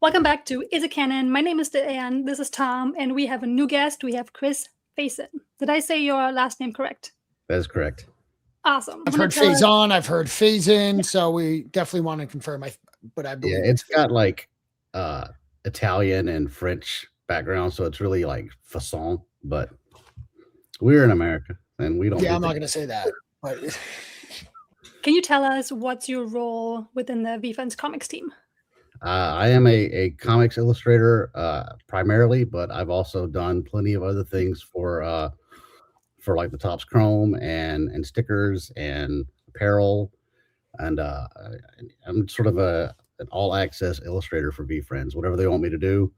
Welcome back to Is It Canon? My name is Diane. This is Tom, and we have a new guest. We have Chris Fason. Did I say your last name correct? That is correct. Awesome. I've heard Fason, I've heard Fason, so we definitely want to confirm. But I believe it's got like Italian and French background, so it's really like Fason. But we're in America, and we don't. Yeah, I'm not going to say that. But can you tell us what's your role within the VeeFriends Comics team? I am a comics illustrator primarily, but I've also done plenty of other things for like the Topps Chrome and stickers and apparel, and I'm sort of an all access illustrator for VeeFriends. Whatever they want me to do,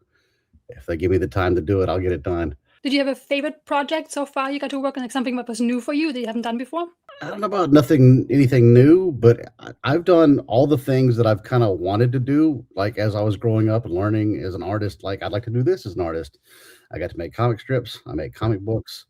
if they give me the time to do it, I'll get it done. Did you have a favorite project so far you got to work on, like something that was new for you that you haven't done before? I don't know about anything new, but I've done all the things that I've kind of wanted to do. Like as I was growing up and learning as an artist, like I'd like to do this as an artist. I got to make comic strips. I make comic books.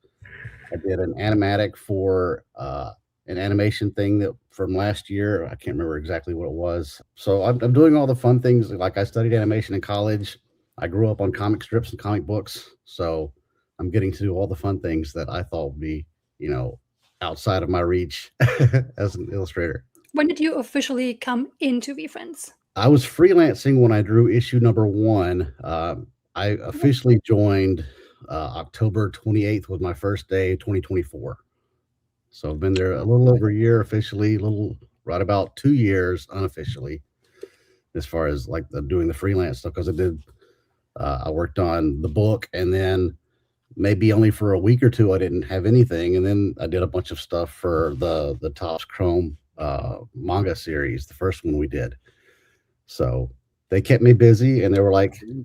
I did an animatic for an animation thing that from last year. I can't remember exactly what it was. So I'm doing all the fun things. Like I studied animation in college. I grew up on comic strips and comic books. So I'm getting to do all the fun things that I thought would be, outside of my reach as an illustrator. When did you officially come into VeeFriends? I was freelancing when I drew issue number 1. I officially joined October 28th was my first day, 2024. So I've been there a little over a year officially, right about 2 years unofficially, as far as like doing the freelance stuff, because I worked on the book, and then maybe only for a week or two I didn't have anything, and then I did a bunch of stuff for the Topps Chrome manga series, the first one we did. So they kept me busy, and they were like, you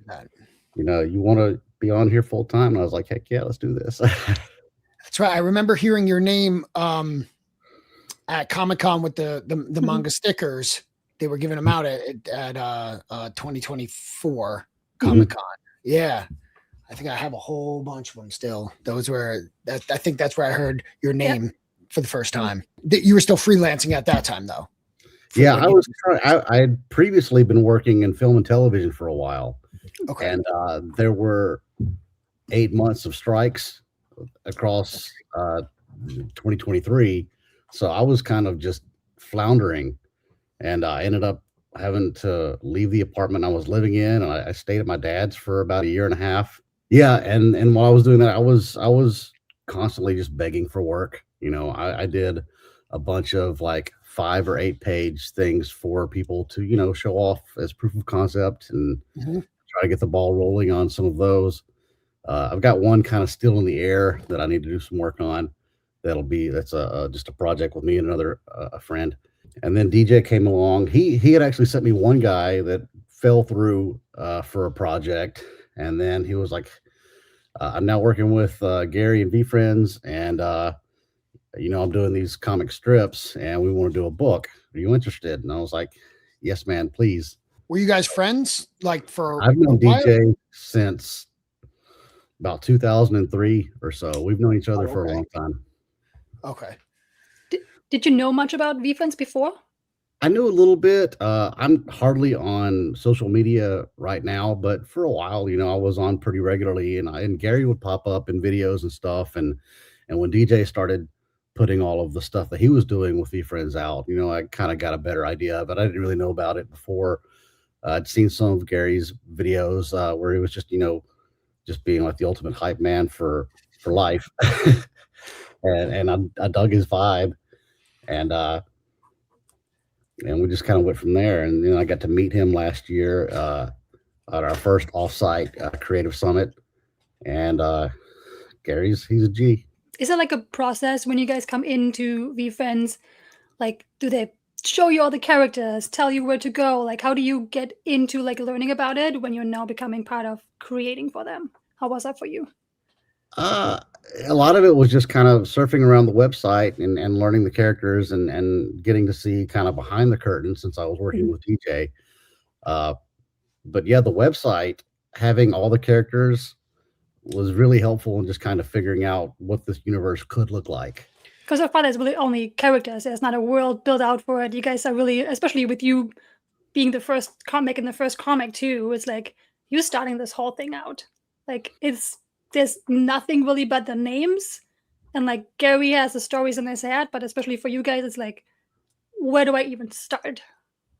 want to be on here full time? And I was like, heck yeah, let's do this. That's right. I remember hearing your name at Comic-Con with the manga stickers. They were giving them out at 2024 Comic-Con. Yeah. I think I have a whole bunch of them still. I think that's where I heard your name for the first time. You were still freelancing at that time, though. Yeah, I had previously been working in film and television for a while. Okay. And there were 8 months of strikes across 2023. So I was kind of just floundering, and I ended up having to leave the apartment I was living in, and I stayed at my dad's for about a year and a half. Yeah, and while I was doing that, I was constantly just begging for work. I did a bunch of like 5 or 8 page things for people to, show off as proof of concept and try to get the ball rolling on some of those. I've got one kind of still in the air that I need to do some work on. That's just a project with me and another a friend. And then DJ came along. He had actually sent me one guy that fell through for a project. And then he was like, I'm now working with Gary and VeeFriends, and I'm doing these comic strips, and we want to do a book. Are you interested? And I was like, yes, man, please. Were you guys friends? Like for I've known DJ since about 2003 or so. We've known each other for a long time. Okay. Did you know much about VeeFriends before? I knew a little bit. I'm hardly on social media right now, but for a while, I was on pretty regularly, and Gary would pop up in videos and stuff. And when DJ started putting all of the stuff that he was doing with VeeFriends out, I kind of got a better idea, but I didn't really know about it before. I'd seen some of Gary's videos where he was just, just being like the ultimate hype man for life. and I dug his vibe, and we just kind of went from there. And I got to meet him last year at our first offsite creative summit. And he's a G. Is it like a process when you guys come into VeeFriends? Like, do they show you all the characters, tell you where to go? Like, how do you get into like learning about it when you're now becoming part of creating for them? How was that for you? A lot of it was just kind of surfing around the website and learning the characters and getting to see kind of behind the curtain, since I was working with DJ. But yeah, the website, having all the characters was really helpful in just kind of figuring out what this universe could look like. Because so far there's really only characters. There's not a world built out for it. You guys are really, especially with you being the first comic and the first comic too, it's like you starting this whole thing out. Like there's nothing really but the names, and like Gary has the stories in his head, but especially for you guys, it's like, where do I even start?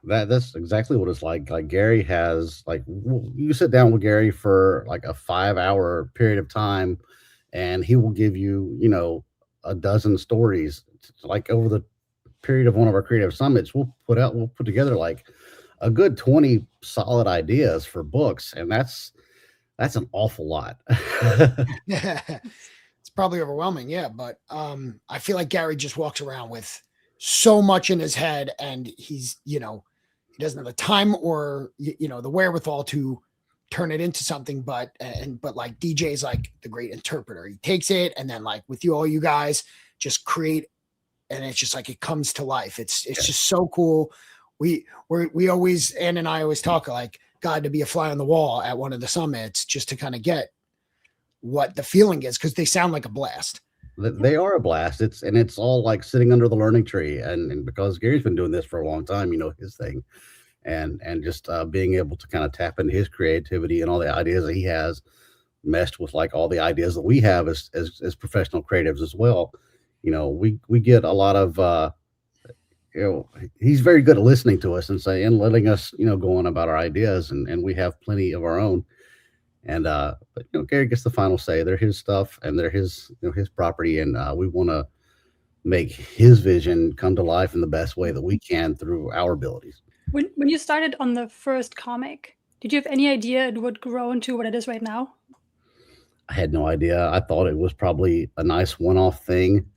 That's exactly what it's like. Like Gary has like you sit down with Gary for like a 5-hour period of time, and he will give you, you know, a dozen stories. Like over the period of one of our creative summits, we'll put together like a good 20 solid ideas for books, and that's an awful lot. It's probably overwhelming, yeah. But I feel like Gary just walks around with so much in his head, and he's, you know, he doesn't have the time or you know the wherewithal to turn it into something. But like DJ's like the great interpreter. He takes it and then like with you all you guys just create, and it's just like it comes to life. It's just so cool. We always, Ann and I always talk like God to be a fly on the wall at one of the summits just to kind of get what the feeling is, because they sound like a blast. They are a blast. It's all like sitting under the learning tree, and because Gary's been doing this for a long time, you know, his thing, and just being able to kind of tap into his creativity and all the ideas that he has meshed with like all the ideas that we have as professional creatives as well. You know, we get a lot of you know, he's very good at listening to us and letting us, you know, go on about our ideas, and we have plenty of our own. And but you know, Gary gets the final say. They're his stuff, and they're his, you know, his property, and we want to make his vision come to life in the best way that we can through our abilities. When you started on the first comic, did you have any idea it would grow into what it is right now? I had no idea. I thought it was probably a nice one-off thing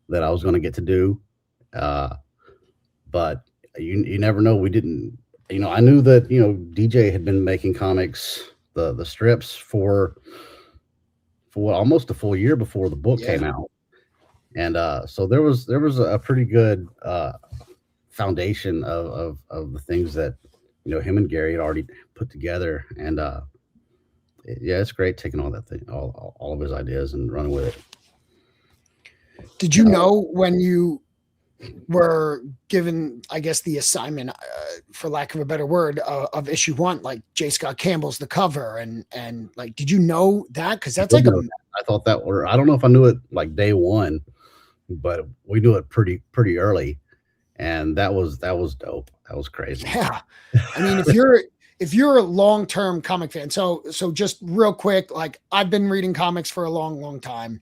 that I was going to get to do, but you never know. We didn't. You know, I knew that, you know, DJ had been making comics, the strips for almost a full year before the book came out, and so there was a pretty good foundation of the things that, you know, him and Gary had already put together, and yeah, it's great taking all that thing, all of his ideas and running with it. Did you know when you were given, I guess, the assignment, for lack of a better word, of issue 1, like J. Scott Campbell's the cover, and like, did you know that? Because that's like I thought that, or I don't know if I knew it like day one, but we knew it pretty early, and that was dope. That was crazy. Yeah, I mean, if you're a long-term comic fan, so just real quick, like I've been reading comics for a long time,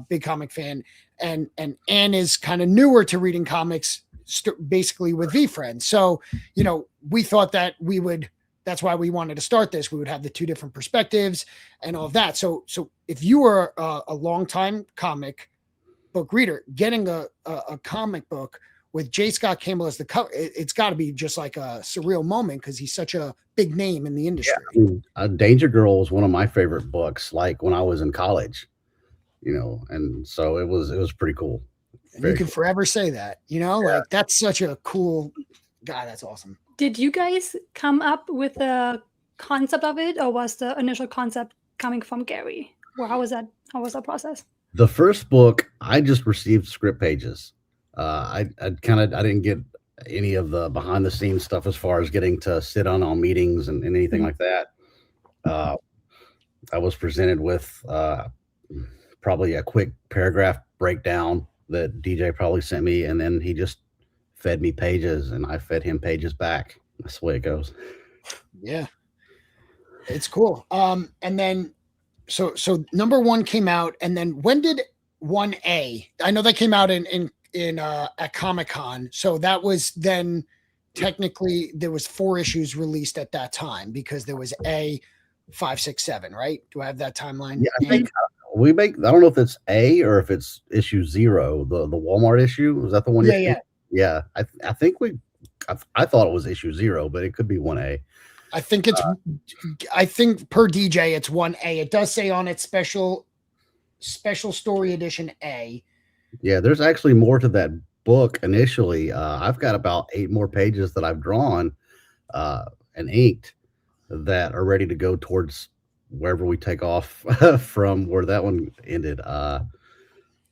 big comic fan, and Anne is kind of newer to reading comics, basically with VeeFriends. So, you know, we thought that that's why we wanted to start this. We would have the two different perspectives and all of that. So if you were a long-time comic book reader, getting a comic book with J. Scott Campbell as the cover, it's got to be just like a surreal moment because he's such a big name in the industry. Yeah, I mean, Danger Girl was one of my favorite books, like when I was in college, you know, and so it was pretty cool. And you can forever say that, you know, like that's such a cool guy. That's awesome. Did you guys come up with the concept of it, or was the initial concept coming from Gary? Or how was that process? The first book, I just received script pages. I didn't get any of the behind the scenes stuff as far as getting to sit on all meetings and anything like that. I was presented with probably a quick paragraph breakdown that DJ probably sent me, and then he just fed me pages and I fed him pages back. That's the way it goes. Yeah, it's cool. And then so number 1 came out, and then when did 1A? I know that came out in at Comic-Con. So that was then technically there was 4 issues released at that time, because there was A 5, 6, 7, right? Do I have that timeline? Yeah, I think I don't know if it's A or if it's issue 0, the Walmart issue. Was that the one? Yeah. I think I thought it was issue 0, but it could be 1A. I think it's I think per DJ it's 1A. It does say on its special story edition A. Yeah, there's actually more to that book initially. I've got about 8 more pages that I've drawn and inked that are ready to go towards wherever we take off from where that one ended.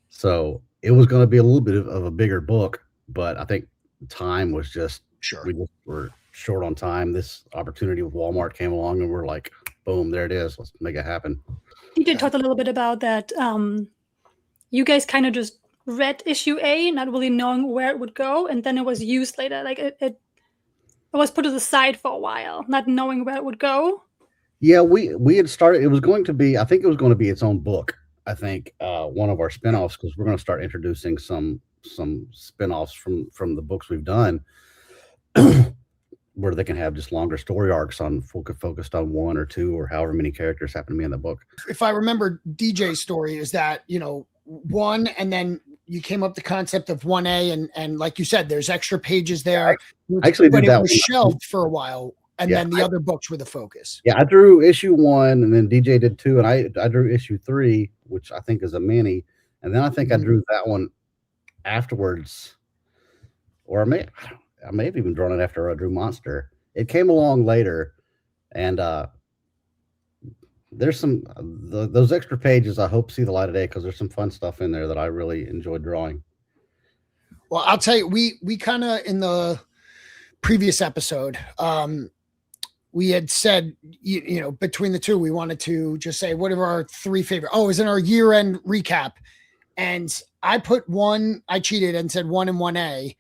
So it was going to be a little bit of a bigger book, but I think time was just, sure. We just were short on time. This opportunity with Walmart came along, and we're like, boom, there it is. Let's make it happen. You did talk a little bit about that. You guys kind of just read issue A, not really knowing where it would go, and then it was used later. Like it was put to the side for a while, not knowing where it would go. Yeah, we had started. It was going to be. I think it was going to be its own book. I think one of our spinoffs, because we're going to start introducing some spinoffs from the books we've done, where they can have just longer story arcs on focused on one or two or however many characters happen to be in the book. If I remember DJ's story, is that one, and then you came up the concept of 1A, and like you said, there's extra pages there. I actually but did it that was one. shelved for a while, and then the other books were the focus. Yeah, I drew issue 1, and then DJ did 2, and I drew issue 3, which I think is a mini, and then I think I drew that one afterwards, or I may have even drawn it after I drew Monster. It came along later, and there's some those extra pages I hope see the light of day, because there's some fun stuff in there that I really enjoyed drawing. Well, I'll tell you, we kind of, in the previous episode, we had said, between the two, we wanted to just say, what are our 3 favorite? Oh, it was in our year-end recap. And I put I cheated and said 1 and 1A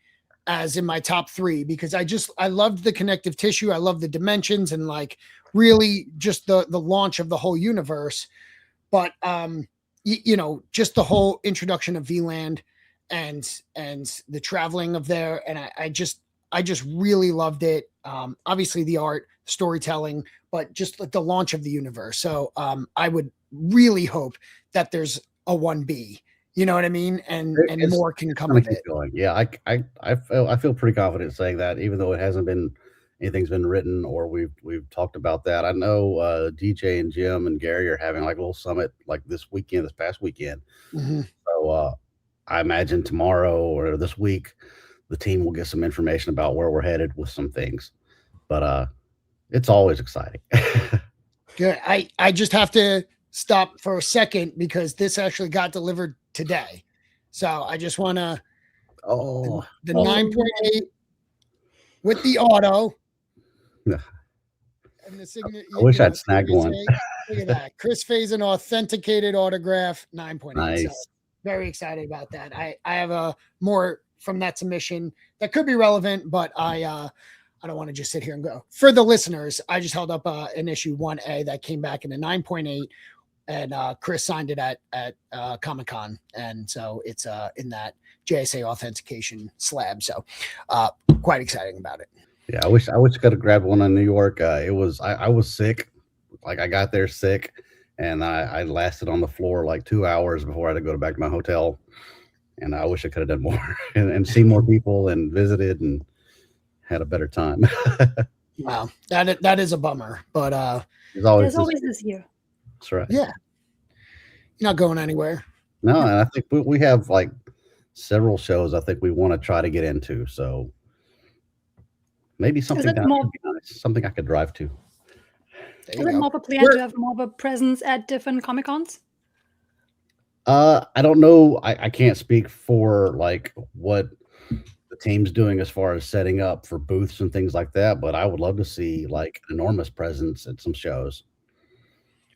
as in my top 3, because I loved the connective tissue. I love the dimensions, and like really just the launch of the whole universe. But, just the whole introduction of V-Land and the traveling of there. And I just really loved it. Obviously the art, storytelling, but just the launch of the universe. So I would really hope that there's a 1B, you know what I mean? And more can come of it. Going. Yeah, I feel pretty confident saying that, even though it hasn't been, anything's been written or we've talked about that. I know DJ and Jim and Gary are having like a little summit like this past weekend. Mm-hmm. So I imagine tomorrow or this week, the team will get some information about where we're headed with some things. But it's always exciting. Good. I just have to stop for a second, because this actually got delivered today. So I just want to, the 9.8 with the auto. And the signature. I wish I'd snagged one. Look at that. Chris Fason authenticated autograph 9.8. Nice. So very excited about that. I have a more from that submission that could be relevant, but I don't want to just sit here and go. For the listeners, I just held up an issue 1A that came back in a 9.8, and Chris signed it at Comic-Con, and so it's in that JSA authentication slab. So quite exciting about it. Yeah, I wish I could have grabbed one in New York. I was sick, like I got there sick, and I lasted on the floor like 2 hours before I had to go back to my hotel. And I wish I could have done more and seen more people and visited and had a better time. Wow, that is a bummer, but there's always this year. That's right. Yeah, you're not going anywhere. No, and I think we have like several shows I think we want to try to get into. So maybe something something I could drive to. Is it more of a plan to have more of a presence at different Comic-Cons? I don't know. I can't speak for like what the team's doing as far as setting up for booths and things like that, but I would love to see like an enormous presence at some shows.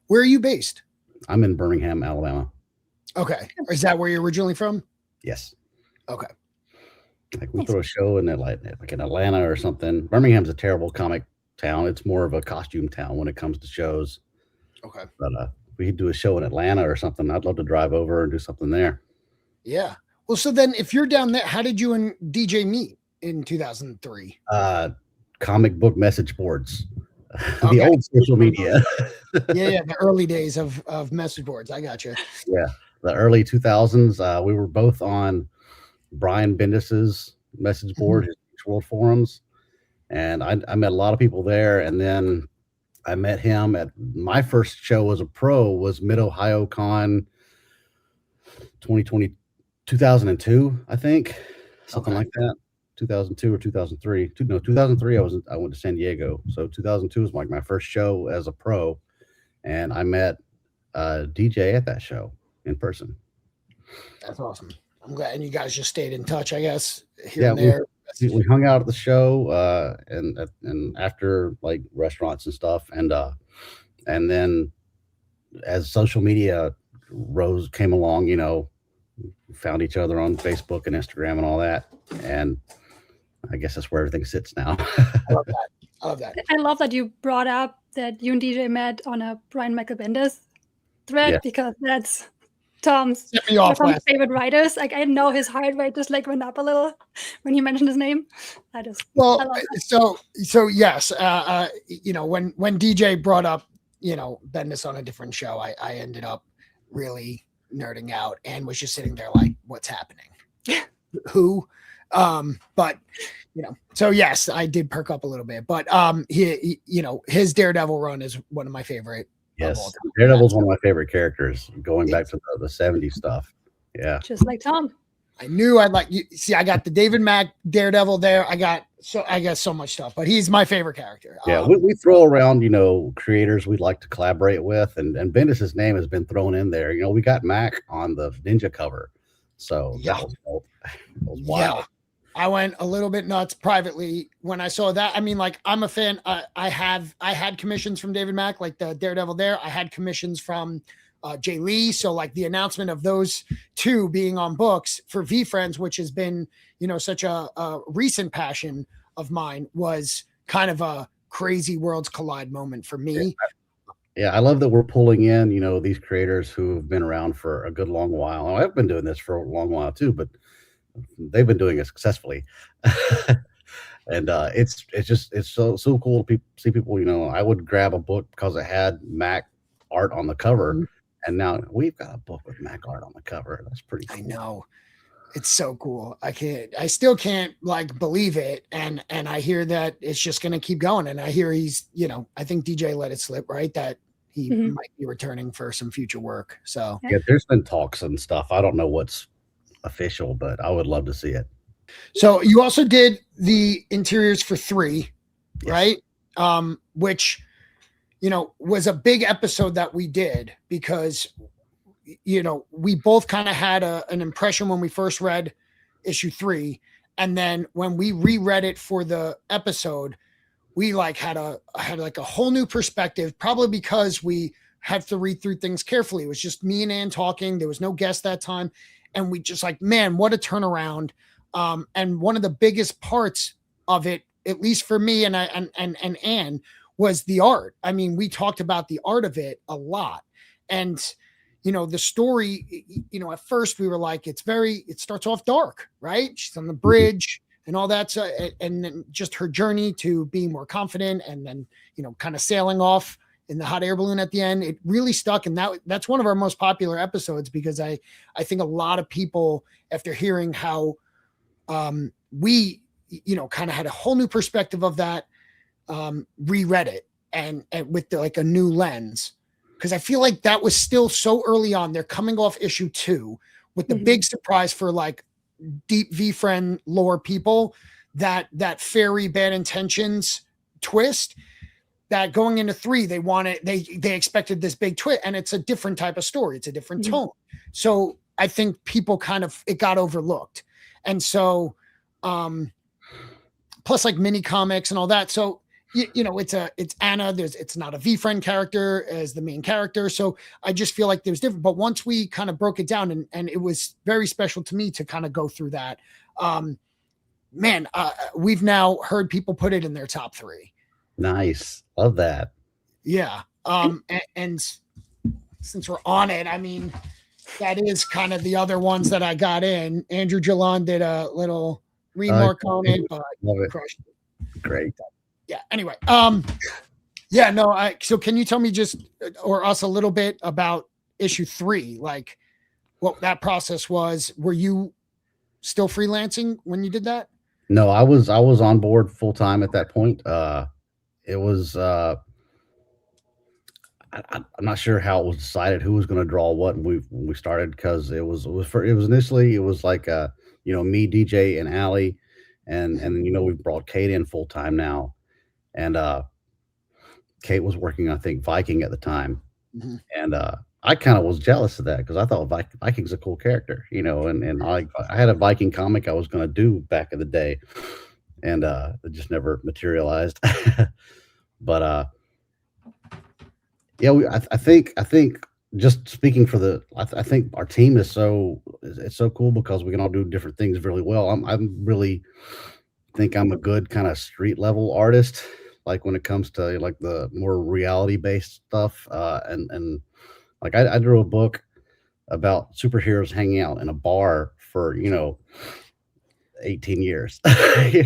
Where are you based? I'm in Birmingham, Alabama. Okay. Is that where you're originally from? Yes. Okay. Like we throw a show in like in Atlanta or something. Birmingham's a terrible comic town. It's more of a costume town when it comes to shows. Okay. But we could do a show in Atlanta or something. I'd love to drive over and do something there. Yeah. Well, so then if you're down there, how did you and DJ meet in 2003? Comic book message boards. The old social media. yeah, the early days of message boards. I got you. Yeah, the early 2000s. We were both on Brian Bendis's message board, his World Forums, and I met a lot of people there. And then I met him at my first show as a pro was Mid Ohio Con 2002, I think, something like that. 2002 or 2003. No, 2003. I went to San Diego. So 2002 was like my first show as a pro, and I met DJ at that show in person. That's awesome. I'm glad, and you guys just stayed in touch, I guess, here and there. we hung out at the show, and after like restaurants and stuff, and then as social media came along, found each other on Facebook and Instagram and all that, and I guess that's where everything sits now. I love that. I love that. I love that you brought up that you and DJ met on a Brian Michael Bendis thread, Yeah. because that's Tom's Set me off last. favorite writers. Like, I know his heart rate just like went up a little when you mentioned his name. I love that. So yes, when DJ brought up, Bendis on a different show, I ended up really nerding out and was just sitting there like, what's happening? Who? But so yes, I did perk up a little bit, but he his Daredevil run is one of my favorite. Yes, Daredevil's one of my favorite characters, going back to the 70s stuff. Yeah, just like Tom. I knew I'd like you. See, I got the David Mack Daredevil there. I got so much stuff, but he's my favorite character. Yeah, we throw around, creators we'd like to collaborate with, and Bendis's name has been thrown in there. We got Mac on the Ninja cover, so that was wild. Yeah. I went a little bit nuts privately when I saw that. I mean, like, I'm a fan. I had commissions from David Mack, like the Daredevil there. I had commissions from Jay Lee. So like the announcement of those two being on books for VeeFriends, which has been, such a recent passion of mine, was kind of a crazy worlds collide moment for me. Yeah, I love that we're pulling in, these creators who have been around for a good long while. I've been doing this for a long while too, but they've been doing it successfully. And it's so cool to see people. I would grab a book because it had Mac art on the cover, and now we've got a book with Mac art on the cover. That's pretty cool. I know, it's so cool. I still can't like believe it, and I hear that it's just going to keep going. And I hear he's, I think DJ let it slip, right, that he might be returning for some future work. So yeah, there's been talks and stuff. I don't know what's official, but I would love to see it. So you also did the interiors for 3, right? Which, was a big episode that we did because, we both kind of had an impression when we first read issue 3. And then when we reread it for the episode, we like had a whole new perspective, probably because we had to read through things carefully. It was just me and Ann talking. There was no guest that time. And we just like, man, what a turnaround. And one of the biggest parts of it, at least for me and Ann, was the art. I mean, we talked about the art of it a lot. And, the story, at first we were like, it starts off dark, right? She's on the bridge and all that. So, and then just her journey to being more confident, and then, kind of sailing off in the hot air balloon at the end. It really stuck. And that's one of our most popular episodes, because I think a lot of people, after hearing how we, kind of had a whole new perspective of that, reread it and with like a new lens. Because I feel like that was still so early on. They're coming off issue 2 with the big surprise for like deep VeeFriend lore people, that fairy bad intentions twist, that going into 3, they expected this big twist, and it's a different type of story. It's a different tone. So I think people it got overlooked. And so, plus like mini comics and all that. So, it's Anna. It's not a VeeFriend character as the main character. So I just feel like there's different, but once we kind of broke it down, and it was very special to me to kind of go through that, we've now heard people put it in their top 3. Nice. Love that. Yeah. And since we're on it, I mean, that is kind of the other ones that I got in. Andrew Jalan did a little remark on it, but crushed it. Great. Yeah. Anyway. So can you tell me or us a little bit about issue 3, like what that process was? Were you still freelancing when you did that? No, I was on board full time at that point. It was I'm not sure how it was decided who was going to draw what when we started, because it was initially like me, DJ, and Allie, and we've brought Kate in full time now, and Kate was working, I think, Viking at the time, and I kind of was jealous of that because I thought Viking's a cool character, and I had a Viking comic I was going to do back in the day, and it just never materialized. But yeah, I think just speaking for I think our team is it's so cool because we can all do different things really well. I'm really think I'm a good kind of street level artist, like when it comes to like the more reality based stuff, and like I drew a book about superheroes hanging out in a bar for 18 years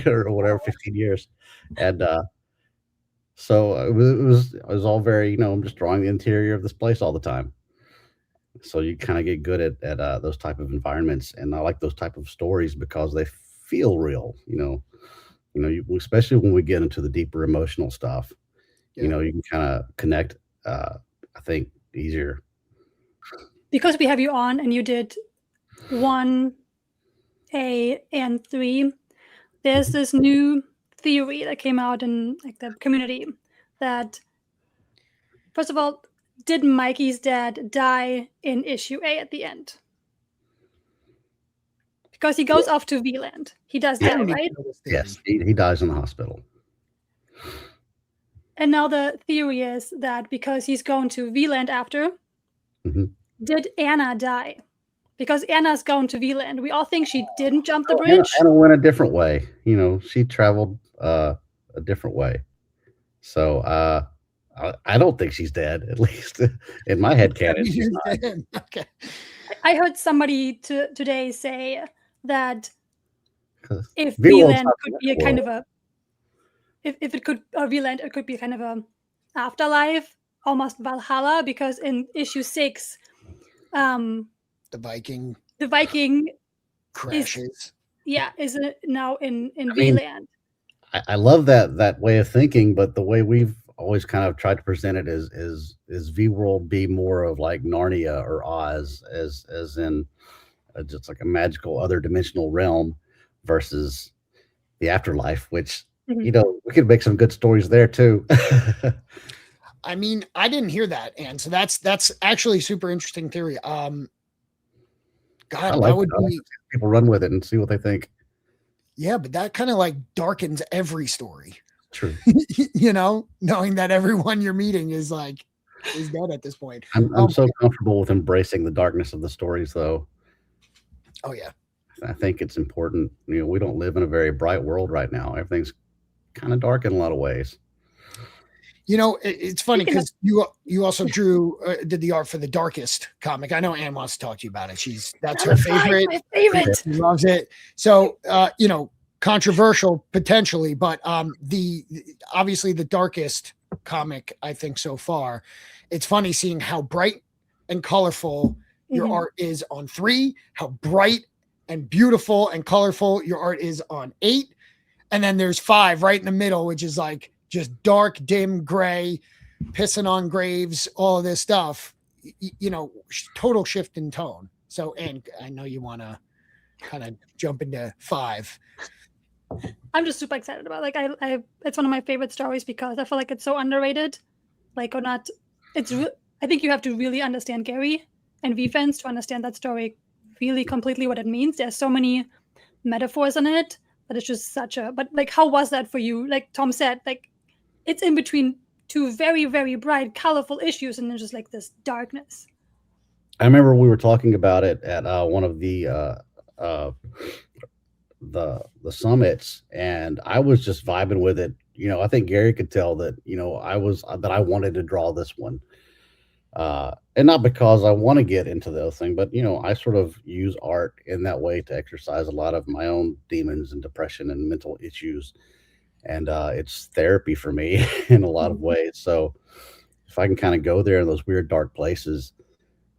or whatever, 15 years, and so it was all very, I'm just drawing the interior of this place all the time. So you kind of get good at those type of environments, and I like those type of stories because they feel real. Especially when we get into the deeper emotional stuff. Yeah. You can kind of connect. I think easier. Because we have you on and you did 1A and 3, there's this new theory that came out in like the community that, first of all, did Mikey's dad die in issue A at the end? Because he goes off to V-Land. He does I die, don't even right? know this theory. Yes, he dies in the hospital. And now the theory is that because he's going to V-Land after, Mhm. did Anna die? Because Anna's going to V-Land. We all think she didn't jump the Oh, Anna, bridge. Anna went a different way. She traveled a different way. So I don't think she's dead. At least in my head canon, she's not. Okay. I heard somebody today say that 'Cause if V-World's V-Land not could the be a real kind world. of if it could, or V-Land, it could be kind of a afterlife, almost Valhalla, because in issue 6, The Viking the Viking crashes. is now in I mean, V-Land. I love that way of thinking, but the way we've always kind of tried to present it is V-World be more of like Narnia or Oz, as in just like a magical other dimensional realm versus the afterlife, which Mhm. we could make some good stories there too. I mean, I didn't hear that, and so that's actually super interesting theory. I God, like that would it. I like be to see people run with it and see what they think. yeah, but that kind of like darkens every story. True. Knowing that everyone you're meeting is dead at this point. I'm so comfortable with embracing the darkness of the stories, though. Oh yeah. I think it's important. We don't live in a very bright world right now. Everything's kind of dark in a lot of ways. It's funny because you also did the art for the Darkest comic. I know Anne wants to talk to you about it. That's her favorite. My favorite. She loves it. So controversial potentially, but obviously the Darkest comic, I think so far, it's funny seeing how bright and colorful your art is on 3, how bright and beautiful and colorful your art is on 8, and then there's 5 right in the middle, which is like just dark, dim, gray, pissing on graves, all of this stuff, total shift in tone. So, and I know you want to kind of jump into 5. I'm just super excited about it. Like I it's one of my favorite stories because I feel like it's so underrated. Like or not, I think you have to really understand Gary and VeeFriends to understand that story really completely what it means. There's so many metaphors in it, but it's just but like how was that for you? Like Tom said, like it's in between 2 very, very bright, colorful issues, and there's just like this darkness. I remember we were talking about it at one of the summits, and I was just vibing with it. I think Gary could tell that I wanted to draw this one, and not because I want to get into the other thing, but I sort of use art in that way to exercise a lot of my own demons and depression and mental issues, and it's therapy for me in a lot of ways. So if I can kind of go there in those weird dark places,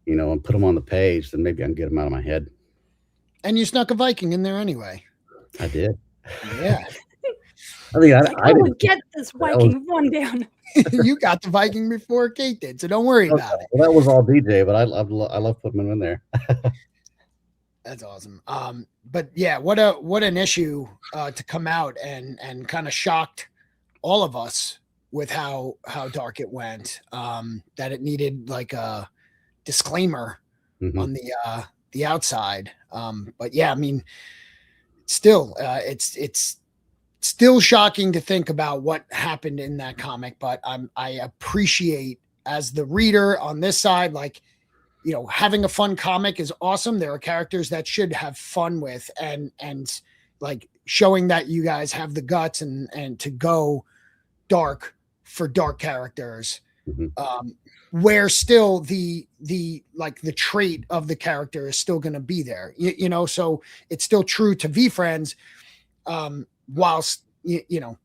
and put them on the page, then maybe I can get them out of my head. And you snuck a Viking in there anyway. I did. Yeah. I mean, I would get this Viking one down. You got the Viking before Kate did, so don't worry about it. Well, that was all DJ, but I love putting them in there. That's awesome. But yeah, what an issue to come out and kind of shocked all of us with how dark it went. That it needed like a disclaimer Mhm. on the outside. But yeah, I mean, still, it's still shocking to think about what happened in that comic. But I appreciate, as the reader on this side, like, you know, having a fun comic is awesome. There are characters that should have fun with, and like showing that you guys have the guts and to go dark for dark characters. Mhm. Where still the like the trait of the character is still going to be there, you know, so it's still true to VeeFriends, whilst you know,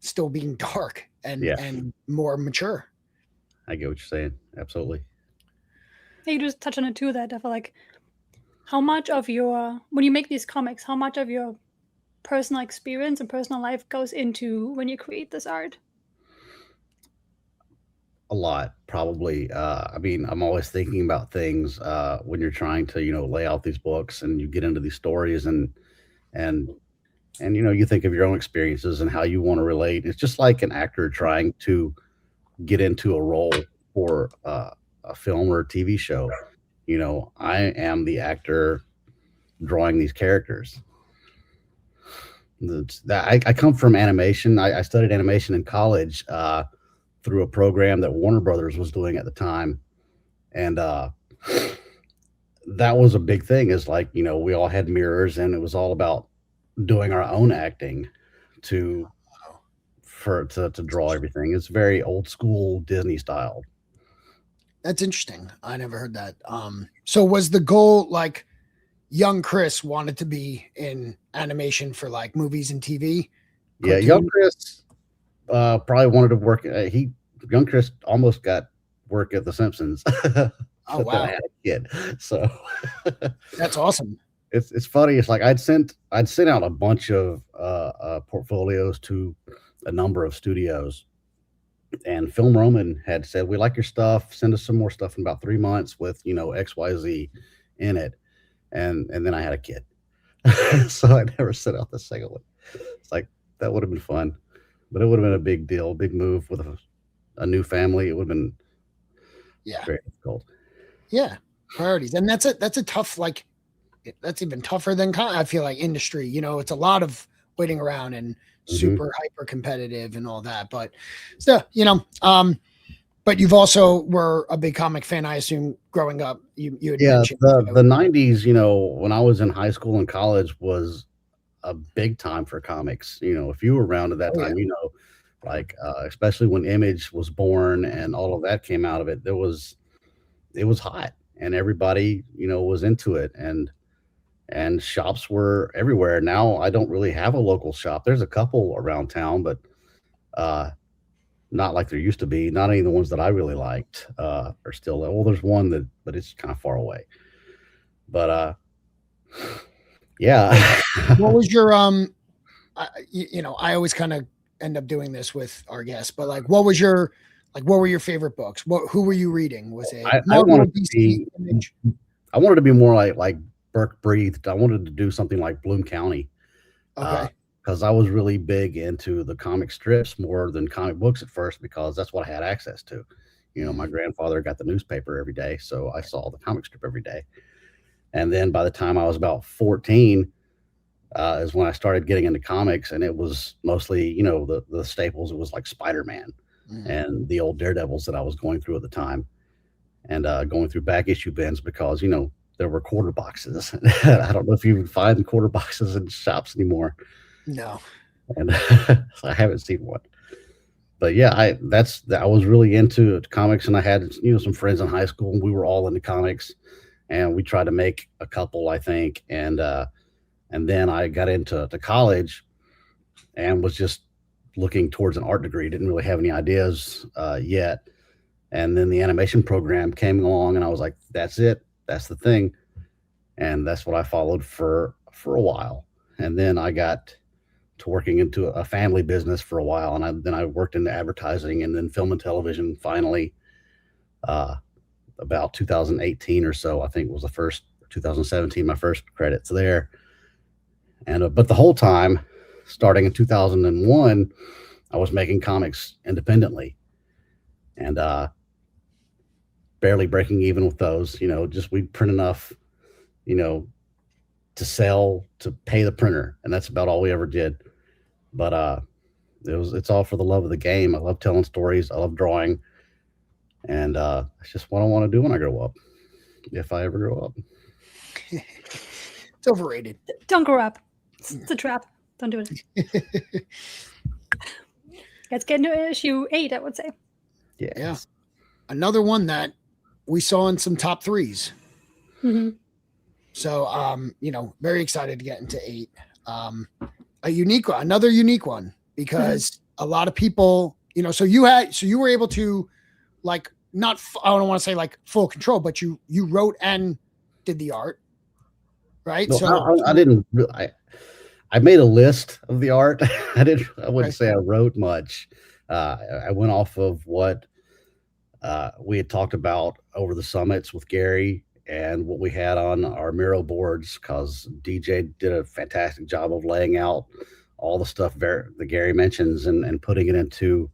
still being dark and more mature. I get what you're saying. Absolutely. Yeah, you just touch on it too, that I feel like how much of your, when you make these comics, how much of your personal experience and personal life goes into when you create this art? A lot, probably. I mean, I'm always thinking about things when you're trying to, you know, lay out these books and you get into these stories and you know, you think of your own experiences and how you want to relate. It's just like an actor trying to get into a role for a film or a TV show. You know, I am the actor drawing these characters. I come from animation. I studied animation in college through a program that Warner Brothers was doing at the time, and that was a big thing. Is like, you know, we all had mirrors, and it was all about doing our own acting to to draw everything. It's very old school Disney style. That's interesting. I never heard that. So was the goal like young Chris wanted to be in animation for like movies and TV? Yeah, young Chris probably wanted to work. Young Chris almost got work at The Simpsons. Oh wow, I had a kid, so that's awesome. It's funny. It's like I'd sent out a bunch of portfolios to a number of studios, and Film Roman had said, "We like your stuff. Send us some more stuff in about 3 months with, you know, XYZ in it." And then I had a kid, so I never sent out the second one. It's like that would have been fun, but it would have been a big deal, big move with a new family. It would have been very difficult. Yeah, priorities, and that's a tough, like, that's even tougher than I feel like industry. You know, it's a lot of waiting around and super hyper competitive and all that. But still, you know, but you've also were a big comic fan, I assume, growing up. You had mentioned the 90s, you know, when I was in high school and college was a big time for comics. You know, if you were around at that time, you know, like especially when Image was born and all of that came out of it, it was hot and everybody, you know, was into it, and shops were everywhere. Now I don't really have a local shop. There's a couple around town, but not like there used to be. Not any of the ones that I really liked are still. Well, there's one but it's kind of far away. But yeah. What was your you know, I always kind of end up doing this with our guests, but like, what were your favorite books? Who were you reading? Was it I wanted to be more like Burke Breathed. I wanted to do something like Bloom County. Okay. Because I was really big into the comic strips more than comic books at first, because that's what I had access to. You know, my grandfather got the newspaper every day, so I saw the comic strip every day. And then by the time I was about 14, is when I started getting into comics, and it was mostly, you know, the staples. It was like Spider-Man and the old Daredevils that I was going through at the time, and going through back issue bins because, you know, there were quarter boxes. I don't know if you would find quarter boxes in shops anymore. No. And I haven't seen one. But yeah, I was really into comics, and I had, you know, some friends in high school, and we were all into comics, and we tried to make a couple, I think, and then I got into college and was just looking towards an art degree. Didn't really have any ideas yet. And then the animation program came along, and I was like, that's it. That's the thing. And that's what I followed for a while. And then I got to working into a family business for a while. And then I worked into advertising and then film and television finally, about 2018 or so, I think was the first, 2017, my first credits there. And, but the whole time, starting in 2001, I was making comics independently. And barely breaking even with those. Just we'd print enough, to sell, to pay the printer, and that's about all we ever did. But it's all for the love of the game. I love telling stories. I love drawing, and it's just what I want to do when I grow up, if I ever grow up. It's overrated. Don't grow up. It's a trap. Don't do it. Let's get into issue 8, I would say. Yeah. Another one that we saw in some top 3s. Mm-hmm. So, very excited to get into 8. Another unique one, because a lot of people, so you were able to, like, I don't want to say like full control, but you wrote and did the art, right? No, So I didn't. I made a list of the art. I wouldn't say I wrote much. I went off of what we had talked about over the summits with Gary and what we had on our Miro boards, because DJ did a fantastic job of laying out all the stuff that Gary mentions and putting it into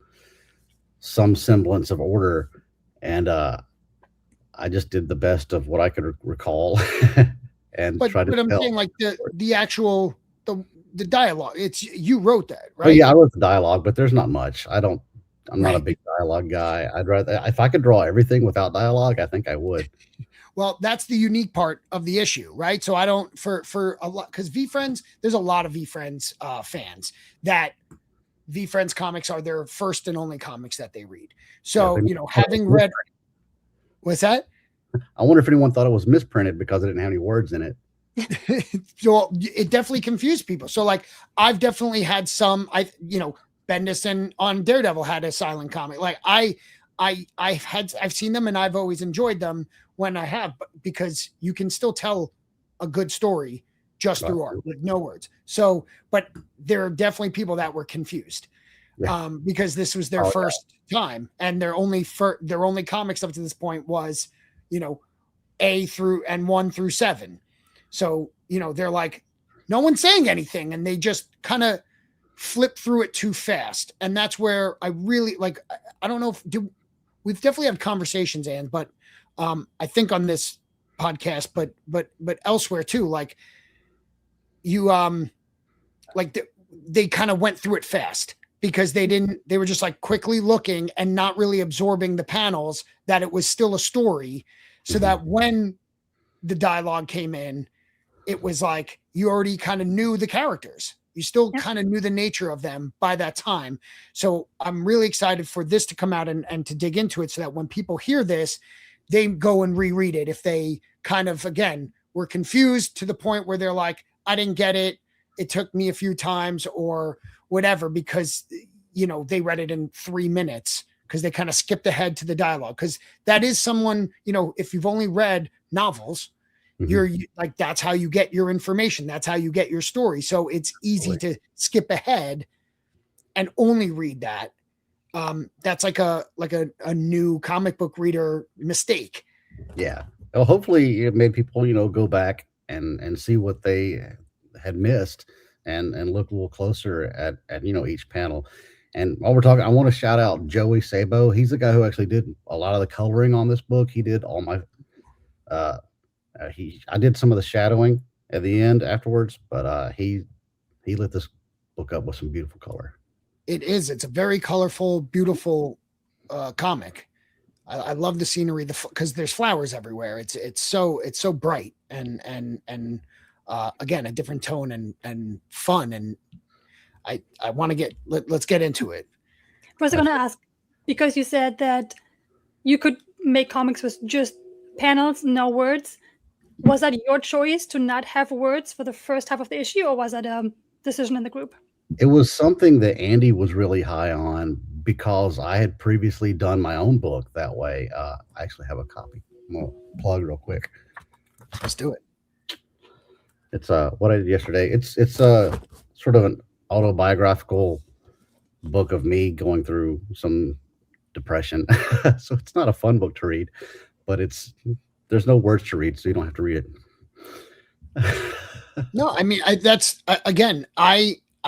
some semblance of order. And I just did the best of what I could recall and tried to. But I'm saying, like, the actual the dialogue. It's you wrote that, right? Oh, yeah, I wrote the dialogue, but there's not much. I'm not a big dialogue guy. I'd rather, if I could draw everything without dialogue, I think I would. Well, that's the unique part of the issue, right? So I don't for a lot, because VeeFriends, there's a lot of VeeFriends fans that VeeFriends comics are their first and only comics that they read. So, having read, what's that? I wonder if anyone thought it was misprinted because it didn't have any words in it. So it definitely confused people. So, like, I've definitely had some, Bendis and on Daredevil had a silent comic. Like, I've seen them and I've always enjoyed them when I have, because you can still tell a good story just through art with no words. So, but there are definitely people that were confused because this was their first time, and their only comics up to this point was, A through and 1 through 7. So, they're like, no one's saying anything, and they just kind of flip through it too fast. And that's where I really like, I don't know if we've definitely had conversations, Anne, but I think on this podcast, but elsewhere too, like you, they kind of went through it fast because they were just like quickly looking and not really absorbing the panels, that it was still a story. So that when the dialogue came in, it was like, you already kind of knew the characters. You still kind of knew the nature of them by that time. So I'm really excited for this to come out and to dig into it, so that when people hear this, they go and reread it. If they kind of, again, were confused to the point where they're like, I didn't get it, it took me a few times or whatever, because, they read it in 3 minutes because they kind of skipped ahead to the dialogue. Because that is someone, if you've only read novels, you're like, that's how you get your information. That's how you get your story. So it's easy to skip ahead and only read that. That's like a new comic book reader mistake. Yeah. Well, hopefully it made people, go back and see what they had missed and look a little closer at each panel. And while we're talking, I want to shout out Joey Sabo. He's the guy who actually did a lot of the coloring on this book. He did all my I did some of the shadowing at the end afterwards, but he lit this book up with some beautiful color. It's a very colorful, beautiful comic. I love the scenery, because there's flowers everywhere. It's so bright and again, a different tone and fun. And I want to let's get into it. I was going to ask, because you said that you could make comics with just panels, no words. Was that your choice to not have words for the first half of the issue, or was that a decision in the group? It was something that Andy was really high on, because I had previously done my own book that way. I actually have a copy. I'm going to plug real quick. Let's do it. It's what I did yesterday. It's sort of an autobiographical book of me going through some depression. So it's not a fun book to read, but there's no words to read, so you don't have to read it. No, I mean, I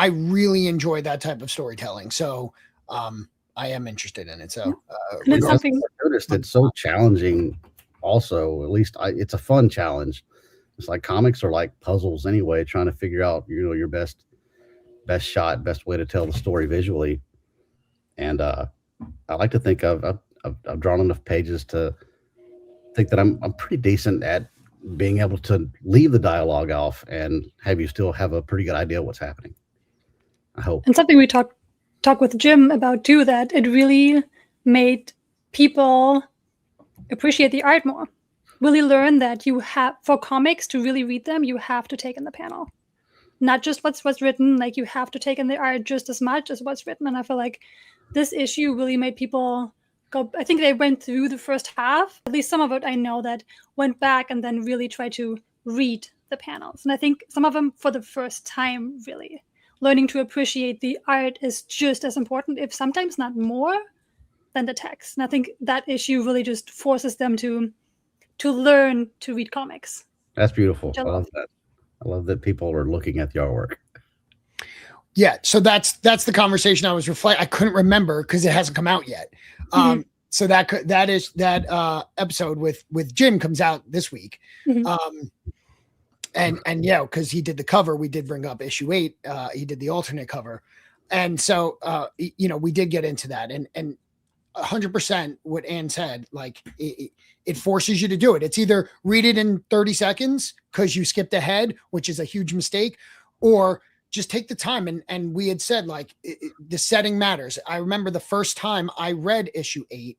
really enjoy that type of storytelling. So I am interested in it. So And it's You know, something. I noticed it's so challenging. Also, at least it's a fun challenge. It's like comics are like puzzles anyway, trying to figure out your best shot, best way to tell the story visually. And I like to think I've drawn enough pages to think that I'm pretty decent at being able to leave the dialogue off and have you still have a pretty good idea what's happening. I hope. And something we talk with Jim about too, that it really made people appreciate the art more. Really learn that you have, for comics to really read them, you have to take in the panel, not just what's written. Like, you have to take in the art just as much as what's written. And I feel like this issue really made people go. I think they went through the first half, at least some of it I know, that went back and then really tried to read the panels. And I think some of them for the first time, really learning to appreciate the art is just as important, if sometimes not more, than the text. And I think that issue really just forces them to learn to read comics. That's beautiful. I love that. I love that people are looking at the artwork. Yeah, so that's the conversation I was reflecting. I couldn't remember because it hasn't come out yet. So that episode with Jim comes out this week. And yeah, because he did the cover, we did bring up issue 8. He did the alternate cover, and so we did get into that, and 100% what Ann said. Like, it forces you to do it. It's either read it in 30 seconds because you skipped ahead, which is a huge mistake, or just take the time. And we had said, like, the setting matters. I remember the first time I read issue 8,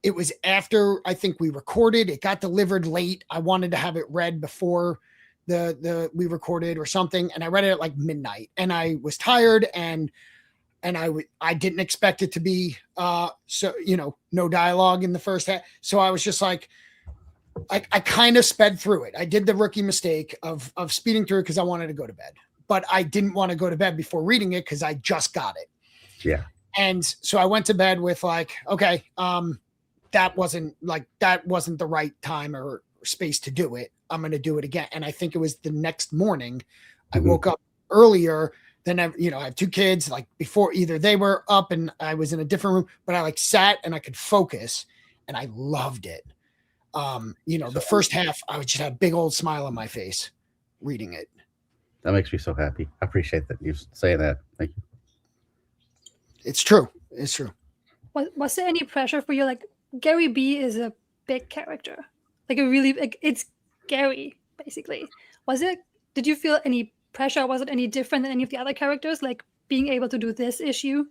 it was after, I think, we recorded. It got delivered late. I wanted to have it read before we recorded or something, and I read it at like midnight, and I was tired, and I didn't expect it to be no dialogue in the first half. So I was just like, I kind of sped through it. I did the rookie mistake of speeding through it because I wanted to go to bed, but I didn't want to go to bed before reading it because I just got it. Yeah. And so I went to bed with like, okay, that wasn't the right time or space to do it. I'm going to do it again. And I think it was the next morning. I woke up earlier than I have 2 kids, like before either they were up and I was in a different room, but I like sat and I could focus and I loved it. The first half, I would just have a big old smile on my face reading it. That makes me so happy. I appreciate that you say that. Thank you. It's true. It's true. Was there any pressure for you? Like, Gary B is a big character. Like, it's Gary, basically. Did you feel any pressure? Was it any different than any of the other characters, like being able to do this issue?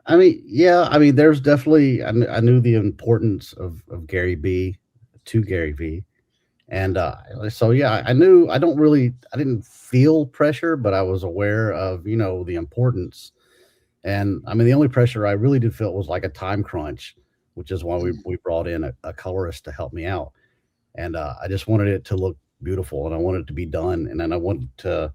I mean, yeah. I mean, there's definitely, I knew the importance of Gary B to Gary V. And so, yeah, I didn't feel pressure, but I was aware of, the importance. And I mean, the only pressure I really did feel was like a time crunch, which is why we brought in a colorist to help me out. And I just wanted it to look beautiful, and I wanted it to be done. And then I wanted the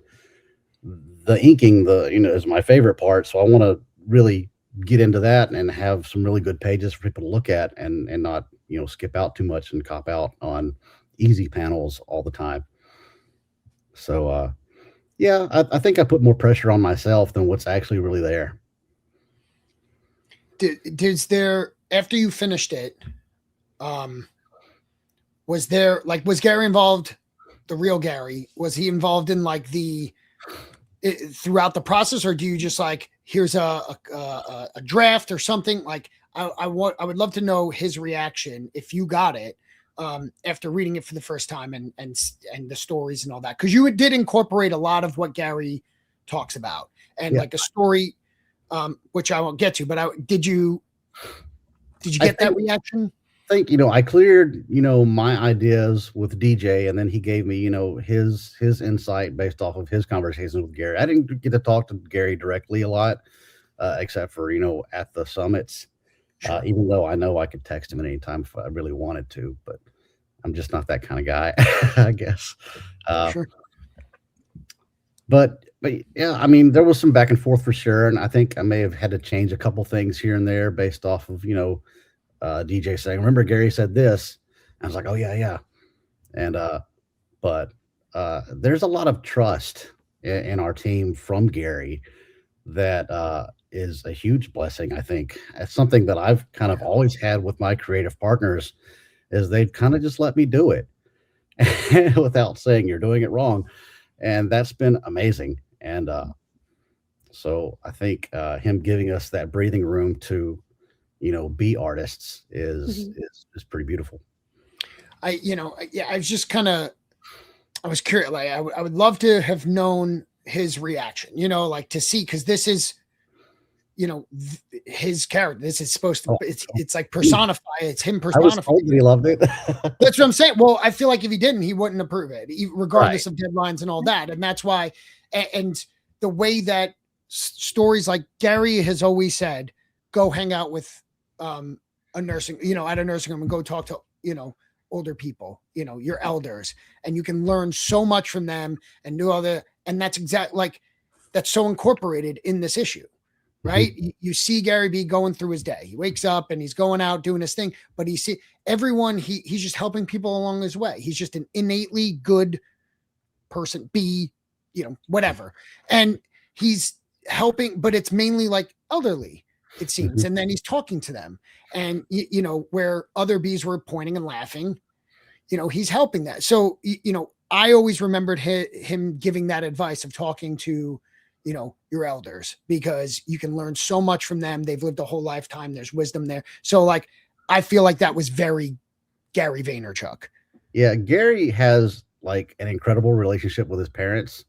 inking, is my favorite part. So I want to really get into that and have some really good pages for people to look at and not, skip out too much and cop out on easy panels all the time. So, yeah, I think I put more pressure on myself than what's actually really there. After you finished it, was Gary involved, the real Gary? Was he involved in like throughout the process, or do you just like, here's a draft or something? Like, I would love to know his reaction if you got it after reading it for the first time and the stories and all that, because you did incorporate a lot of what Gary talks about and like a story, which I won't get to. But did you get that reaction? I think I cleared my ideas with DJ, and then he gave me his insight based off of his conversations with Gary. I didn't get to talk to Gary directly a lot, except for at the summits. Sure. Even though I know I could text him at any time if I really wanted to, but I'm just not that kind of guy, I guess. Sure. But yeah, I mean, there was some back and forth for sure, and I think I may have had to change a couple things here and there based off of DJ saying, "Remember Gary said this?" I was like, "Oh yeah." And but there's a lot of trust in our team from Gary that is a huge blessing. I think it's something that I've kind of always had with my creative partners is they've kind of just let me do it without saying you're doing it wrong. And that's been amazing. And so I think him giving us that breathing room to, be artists is pretty beautiful. I was just I was curious. Like, I would love to have known his reaction, like to see, because this is, his character. This is supposed to, it's like personify. It's him personified. He loved it. That's what I'm saying. Well, I feel like if he didn't, he wouldn't approve it, regardless of deadlines and all that. And that's why, and the way that stories like Gary has always said, go hang out with a nursing, at a nursing home and go talk to, older people, your elders, and you can learn so much from them and do all the, and that's that's so incorporated in this issue, right? Mm-hmm. You see Gary B going through his day. He wakes up and he's going out doing his thing, but he's just helping people along his way. He's just an innately good person, whatever. And he's helping, but it's mainly like elderly, it seems. Mm-hmm. And then he's talking to them, and where other bees were pointing and laughing, he's helping that. So, I always remembered him giving that advice of talking to, your elders, because you can learn so much from them. They've lived a whole lifetime. There's wisdom there. So I feel like that was very Gary Vaynerchuk. Yeah. Gary has like an incredible relationship with his parents,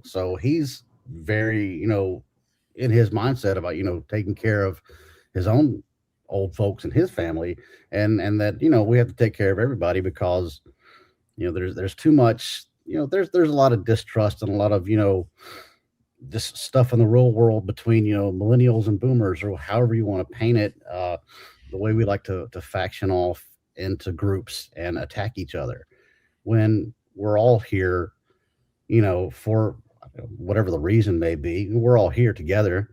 so he's very, in his mindset about, taking care of his own old folks and his family, and that, we have to take care of everybody, because, there's too much, there's a lot of distrust and a lot of, this stuff in the real world between, millennials and boomers, or however you want to paint it, the way we like to faction off into groups and attack each other, when we're all here, for whatever the reason may be. We're all here together,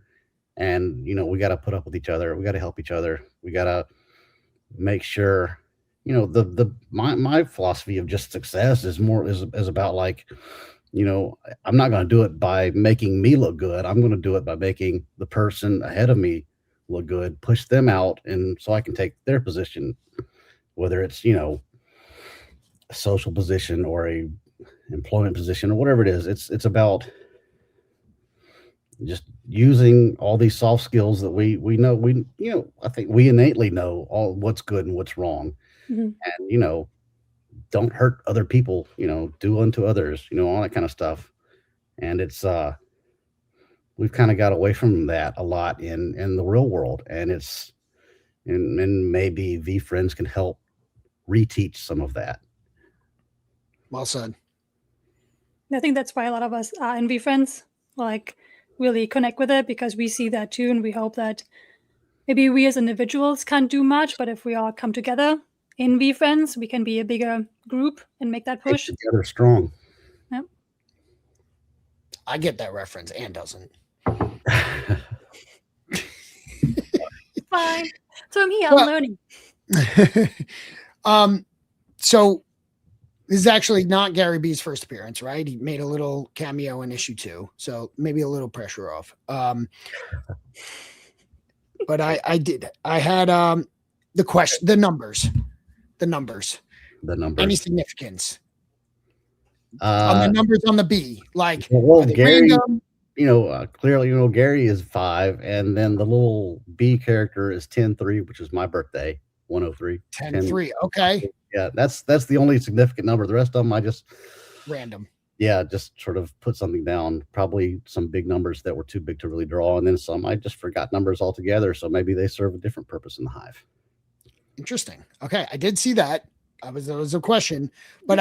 and we got to put up with each other. We got to help each other. We got to make sure, my philosophy of just success is about like, I'm not going to do it by making me look good. I'm going to do it by making the person ahead of me look good, push them out, and so I can take their position, whether it's, a social position or a employment position or whatever it is. It's about just using all these soft skills that we know, I think we innately know all what's good and what's wrong. Mm-hmm. And, don't hurt other people, do unto others, all that kind of stuff. And it's, we've kind of got away from that a lot in the real world. And and maybe VeeFriends can help reteach some of that. Well said. I think that's why a lot of us are in VeeFriends, really connect with it, because we see that too. And we hope that maybe we as individuals can't do much, but if we all come together in VeeFriends, we can be a bigger group and make that push. Take together strong. Yep. I get that reference. Anne doesn't. Fine. So I'm here. I'm learning. So this is actually not Gary B's first appearance, right? He made a little cameo in issue 2, so maybe a little pressure off. But I had the numbers. Any significance on the numbers on the B? Gary, clearly, Gary is 5, and then the little B character is 10-3, which is my birthday, 103. 10-3. Okay. Yeah, that's the only significant number. The rest of them, I just random. Yeah, just sort of put something down. Probably some big numbers that were too big to really draw, and then some I just forgot numbers altogether. So maybe they serve a different purpose in the hive. Interesting. Okay, I did see that. That was a question, but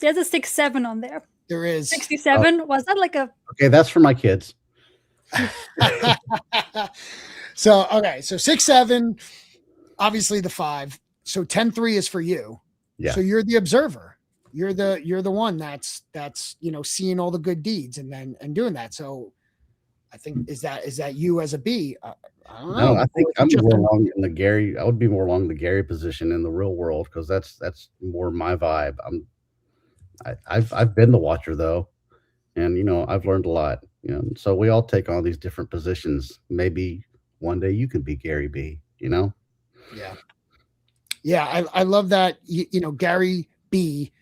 there's a 6-7 on there. There is 67. Oh. Was that like a? Okay, that's for my kids. So 6-7, obviously the 5. So 10-3 is for you. Yeah. So you're the observer. You're the one that's seeing all the good deeds and doing that. So I think is that you as a B? I don't know. No, I think I'm more along in the Gary. I would be more along the Gary position in the real world, because that's more my vibe. I've been the watcher though, And I've learned a lot. So we all take on these different positions. Maybe one day you can be Gary B. Yeah. Yeah. I love that. Gary B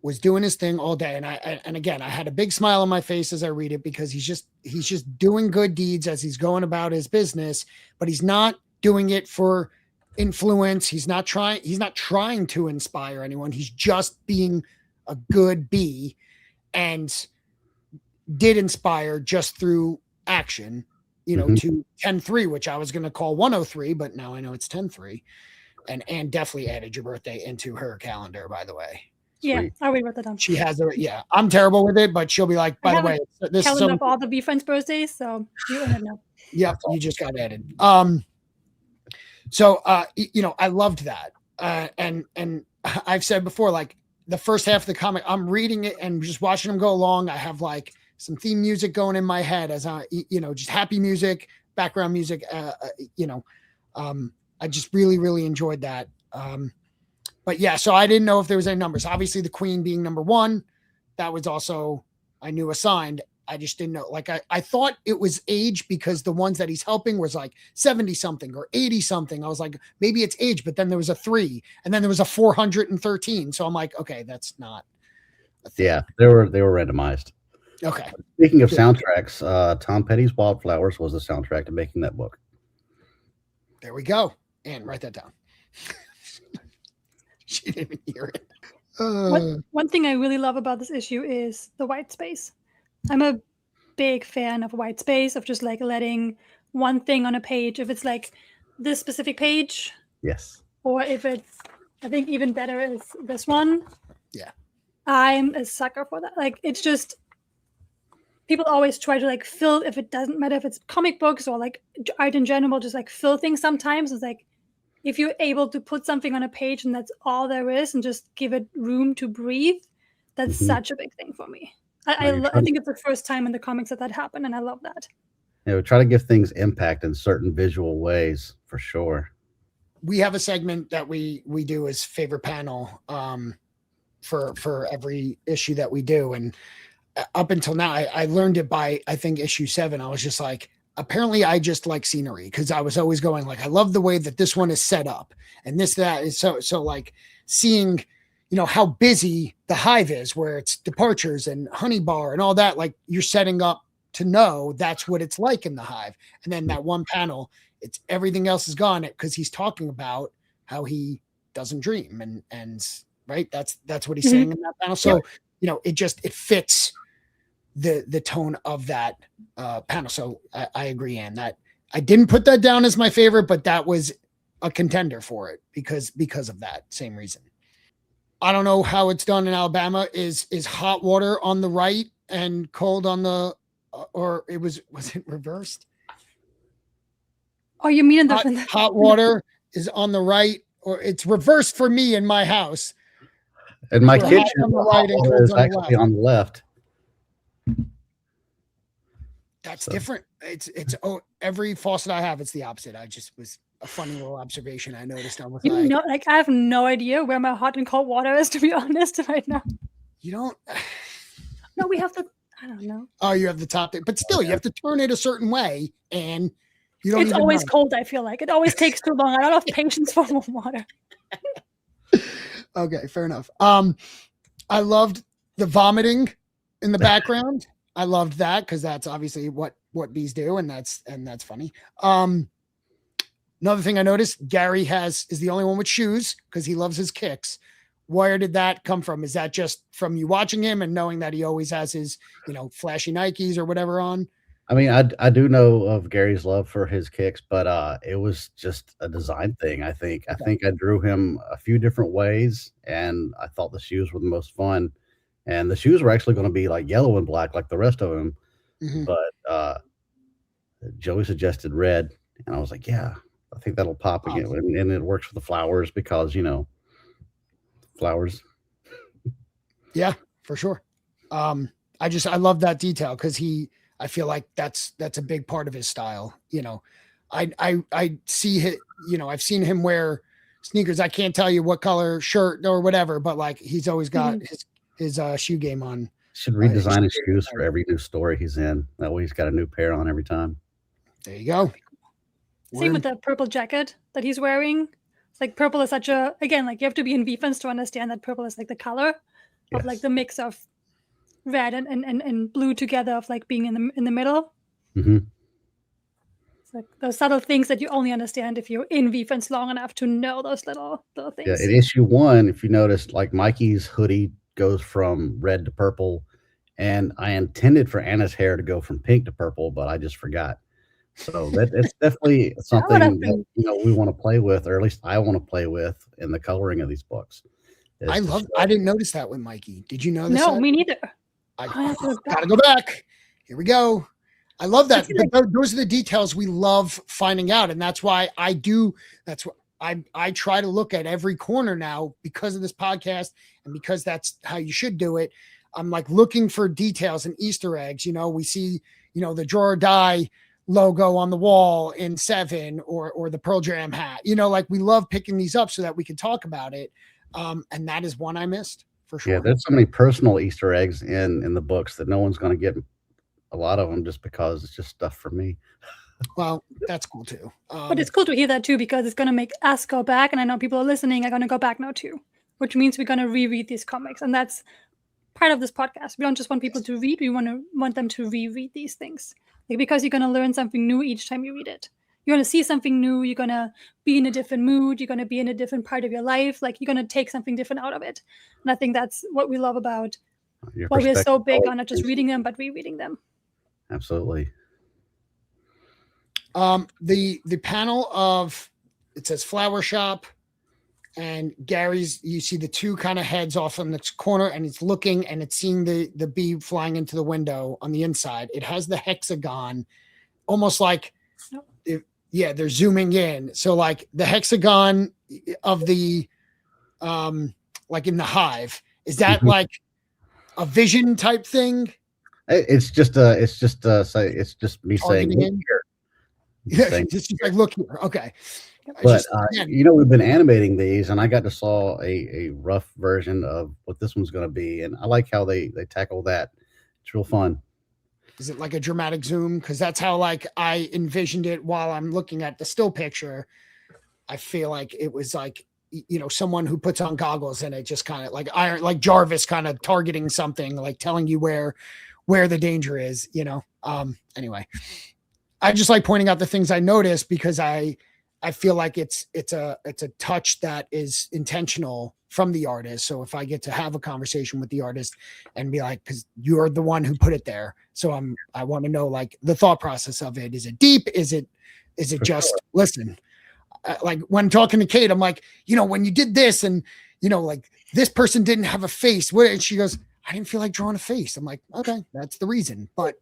was doing his thing all day. And again, I had a big smile on my face as I read it, because he's just doing good deeds as he's going about his business, but he's not doing it for influence. He's not trying to inspire anyone. He's just being a good bee, and did inspire just through action, to 10-3, which I was going to call 103, but now I know it's 10-3. And definitely added your birthday into her calendar, by the way. Yeah, I already wrote that down. She has it. Yeah, I'm terrible with it, but she'll be like, by the way, this is of all the VeeFriends birthdays, so you earned it now. Yep, you just got added. So I loved that. And I've said before, like the first half of the comic, I'm reading it and just watching them go along. I have like some theme music going in my head as I, just happy music, background music. I just really, really enjoyed that. But yeah, so I didn't know if there was any numbers. Obviously, the Queen being number one, that was also, I knew, assigned. I just didn't know. Like I thought it was age, because the ones that he's helping was like 70 something or 80 something. I was like, maybe it's age, but then there was a 3, and then there was a 413. So I'm like, okay, that's not a thing. Yeah, they were randomized. Okay. Speaking of soundtracks, Tom Petty's Wildflowers was the soundtrack to making that book. There we go. And write that down. She didn't even hear it. One thing I really love about this issue is the white space. I'm a big fan of white space, of just like letting one thing on a page, if it's like this specific page. Yes. Or if it's, I think even better is this one. Yeah. I'm a sucker for that. Like, it's just, people always try to like fill, if it doesn't matter if it's comic books or like art in general, just like fill things sometimes. It's like, if you're able to put something on a page and that's all there is, and just give it room to breathe, that's such a big thing for me. I think it's the first time in the comics that happened, and I love that. We try to give things impact in certain visual ways, for sure. We have a segment that we do as favorite panel for every issue that we do, and up until now, I learned it by, I think, issue 7. I was just like, apparently I just like scenery, because I was always going like, I love the way that this one is set up, and that is so like seeing, how busy the hive is, where it's departures and honey bar and all that. Like, you're setting up to know that's what it's like in the hive. And then that one panel, it's everything else is gone, because he's talking about how he doesn't dream, and right. That's what he's saying in that panel. So, it fits the tone of that panel. So I agree, Anne, that I didn't put that down as my favorite, but that was a contender for it because of that same reason. I don't know how it's done in Alabama. Is hot water on the right and cold on the, or was it reversed? Oh, you mean hot water is on the right, or it's reversed for me in my house. In my kitchen, on the right and cold is actually on the left. That's different. It's every faucet I have, it's the opposite. I just was a funny little observation I noticed. I was like, I have no idea where my hot and cold water is, to be honest, right now. You don't? No, we have to. I don't know. Oh, you have the top thing, but still, you have to turn it a certain way, and you don't. It's always cold. I feel like it always takes too long. I don't have patience for warm water. Okay, fair enough. I loved the vomiting in the background. I loved that, because that's obviously what bees do, and that's funny. Another thing I noticed, Gary is the only one with shoes, because he loves his kicks. Where did that come from? Is that just from you watching him and knowing that he always has his, flashy Nikes or whatever on? I mean, I do know of Gary's love for his kicks, but it was just a design thing. I think I drew him a few different ways, and I thought the shoes were the most fun. And the shoes were actually going to be like yellow and black, like the rest of them. But Joey suggested red, and I was like, yeah, I think that'll pop again. And it works for the flowers, because flowers. Yeah, for sure. I love that detail, because I feel like that's a big part of his style. I see it, I've seen him wear sneakers. I can't tell you what color shirt or whatever, but like, he's always got his shoe game on Should redesign his shoes for every new story he's in. That way he's got a new pair on every time. There you go. Same with the purple jacket that he's wearing. It's like purple is such a, again, like you have to be in VeeFriends to understand that purple is like the color of like the mix of red and blue together, of like being in the middle. Mm-hmm. It's like those subtle things that you only understand if you're in VeeFriends long enough to know those little things. Yeah, in issue 1, if you notice, like Mikey's hoodie goes from red to purple, and I intended for Anna's hair to go from pink to purple, but I just forgot. So it's definitely something that, you know, we want to play with, or at least I want to play with in the coloring of these books. I didn't notice that with Mikey. Did you notice No, that? me neither. I gotta go back. Here we go. I love that. Those are the details we love finding out. And that's why I try to look at every corner now because of this podcast and because that's how you should do it. I'm like looking for details and Easter eggs. You know, we see, you know, the Draw or Die logo on the wall in 7 or the Pearl Jam hat, you know, like we love picking these up so that we can talk about it. And that is one I missed for sure. Yeah, there's so many personal Easter eggs in the books that no one's going to get a lot of them just because it's just stuff for me. Well, that's cool too. But it's cool to hear that too, because it's going to make us go back. And I know people are listening are going to go back now too, which means we're going to reread these comics. And that's part of this podcast. We don't just want people to read. We want them to reread these things. Like, because you're going to learn something new each time you read it. You're going to see something new. You're going to be in a different mood. You're going to be in a different part of your life. Like, you're going to take something different out of it. And I think that's what we love about why we're so big on not just reading them, but rereading them. Absolutely. The panel of, it says flower shop, and Gary's, you see the two kind of heads off in the corner, and it's looking and it's seeing the bee flying into the window on the inside. It has the hexagon, almost like, they're zooming in. So like the hexagon of the, like in the hive, is that like a vision type thing? It's just me saying, look here. Yeah, just like look here. Okay. But you know, we've been animating these, and I got to saw a rough version of what this one's going to be, and I like how they tackle that. It's real fun. Is it like a dramatic zoom? Because that's how like I envisioned it while I'm looking at the still picture. I feel like it was like, you know, someone who puts on goggles and it just kind of like Jarvis kind of targeting something, like telling you where the danger is, you know. Anyway, I just like pointing out the things I noticed because I feel like it's a touch that is intentional from the artist. So if I get to have a conversation with the artist and be like, because you're the one who put it there, so I want to know like the thought process of it. Is it deep? Is it just listen? Like when talking to Kate, I'm like, you know, when you did this, and you know, like this person didn't have a face. What? And she goes, I didn't feel like drawing a face. I'm like, okay, that's the reason. But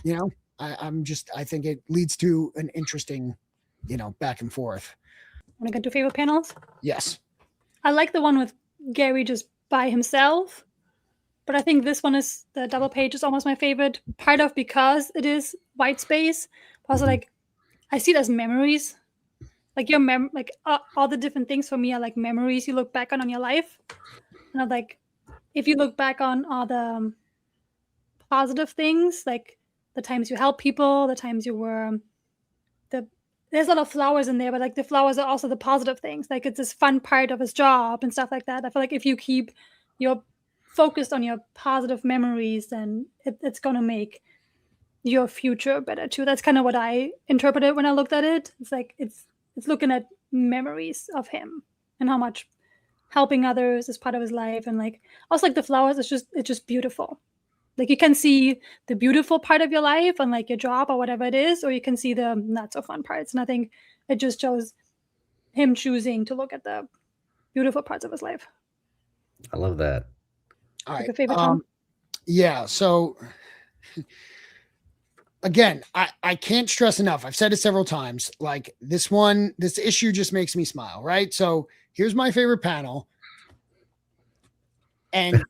you know, I think it leads to an interesting, you know, back and forth. Want to get to favorite panels? Yes. I like the one with Gary just by himself, but I think this one is, the double page is almost my favorite, part of because it is white space. But also, like, I see it as memories. Like all the different things for me are like memories you look back on your life. And I'm like, if you look back on all the positive things, like the times you help people, the times you were there's a lot of flowers in there, but like the flowers are also the positive things. Like it's this fun part of his job and stuff like that. I feel like if you keep your focused on your positive memories, then it's going to make your future better too. That's kind of what I interpreted when I looked at it. It's like, it's looking at memories of him and how much helping others is part of his life. And like, also like the flowers, it's just beautiful. Like you can see the beautiful part of your life and like your job or whatever it is, or you can see the not so fun parts. And I think it just shows him choosing to look at the beautiful parts of his life. I love that. All right. Your favorite time? Yeah. So again, I can't stress enough. I've said it several times. Like this issue just makes me smile. Right. So here's my favorite panel. And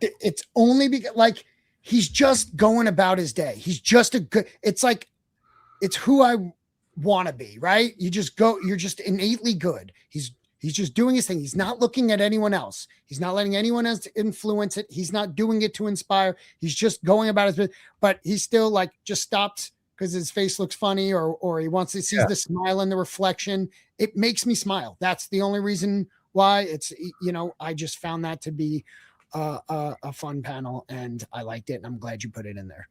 it's only because like, he's just going about his day. He's just it's who I want to be, right? You just go, you're just innately good. He's He's just doing his thing. He's not looking at anyone else. He's not letting anyone else influence it. He's not doing it to inspire. He's just going about his business, but he's still like just stops because his face looks funny, or he wants to see the smile in the reflection. It makes me smile. That's the only reason why. It's, you know, I just found that to be a fun panel, and I liked it, and I'm glad you put it in there.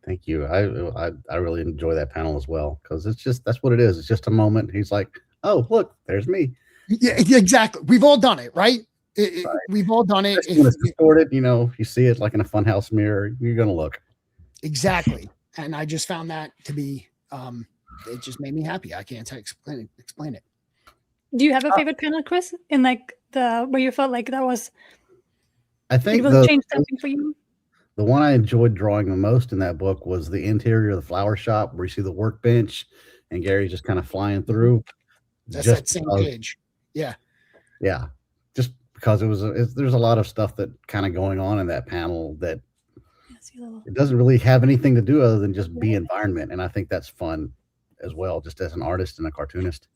Thank you. I really enjoy that panel as well, because it's just, that's what it is. It's just a moment. He's like, oh, look, there's me. Yeah, exactly. We've all done it, right? We've all done it. When it's distorted, you know, if you see it like in a funhouse mirror, you're gonna look. Exactly. And I just found that to be, it just made me happy. I can't explain it. Do you have a favorite panel, Chris? In like where you felt like that was, I think it will change something for you? The one I enjoyed drawing the most in that book was the interior of the flower shop, where you see the workbench and Gary's just kind of flying through. That's that same page. Yeah. Yeah. Just because there's a lot of stuff that kind of going on in that panel that it doesn't really have anything to do other than just be environment. And I think that's fun as well, just as an artist and a cartoonist.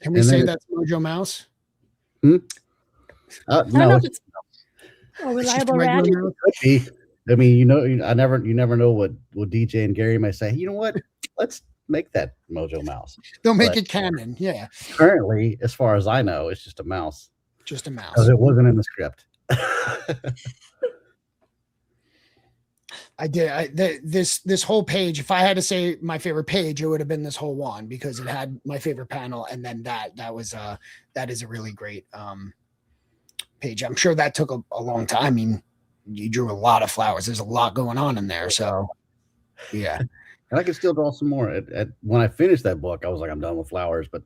Can we say that's Mojo Mouse? No, it's a reliable rad. I mean, you know, you never know what DJ and Gary may say. You know what? Let's make that Mojo Mouse. They'll make it canon. Yeah. Currently, as far as I know, it's just a mouse. Just a mouse. Because it wasn't in the script. I did. This whole page, if I had to say my favorite page, it would have been this whole one, because it had my favorite panel, and then that is a really great page. I'm sure that took a long time. I mean, you drew a lot of flowers. There's a lot going on in there. So yeah. And I can still draw some more. When I finished that book, I was like, I'm done with flowers. But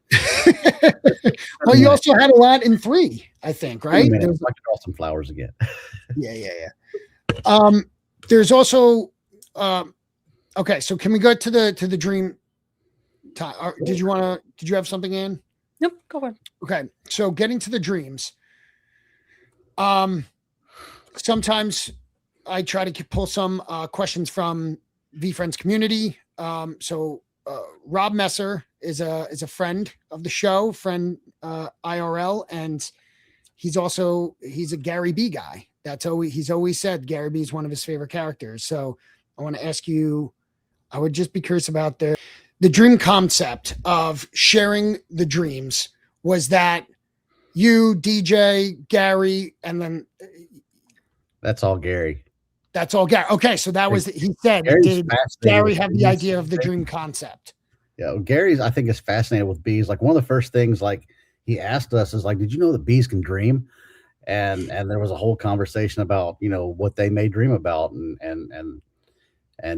well, you also had a lot in 3, I think, right? I can draw some flowers again. Yeah. There's also okay. So can we go to the dream time? Did you have something, Ann? Nope. Go on. Okay. So getting to the dreams. Sometimes I try to pull some questions from VeeFriends community. So Rob Messer is a friend of the show, IRL, and he's a Gary B guy. He's always said Gary B is one of his favorite characters. So I want to ask you, I would just be curious about the dream concept of sharing the dreams. Was that you, DJ, Gary, and then that's all Gary. That's all Gary. Okay, so that was, he said, did Gary have the idea of the dream concept? Yeah, Gary's, I think, is fascinated with bees. Like, one of the first things like he asked us is like, did you know that bees can dream? And there was a whole conversation about, you know, what they may dream about, and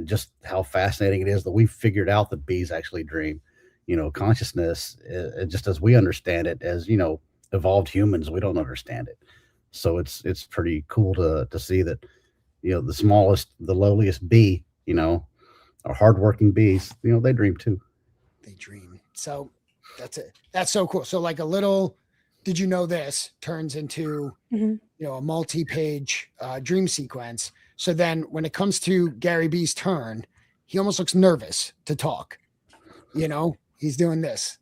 just how fascinating it is that we've figured out that bees actually dream. You know, consciousness, just as we understand it, as, you know, evolved humans, we don't understand it. So it's pretty cool to see that, you know, the smallest, the lowliest bee, you know, our hardworking bees, you know, they dream too. They dream. So that's it. That's so cool. So like a little, did you know this turns into, you know, a multi-page dream sequence. So then when it comes to Gary B's turn, he almost looks nervous to talk. You know, he's doing this.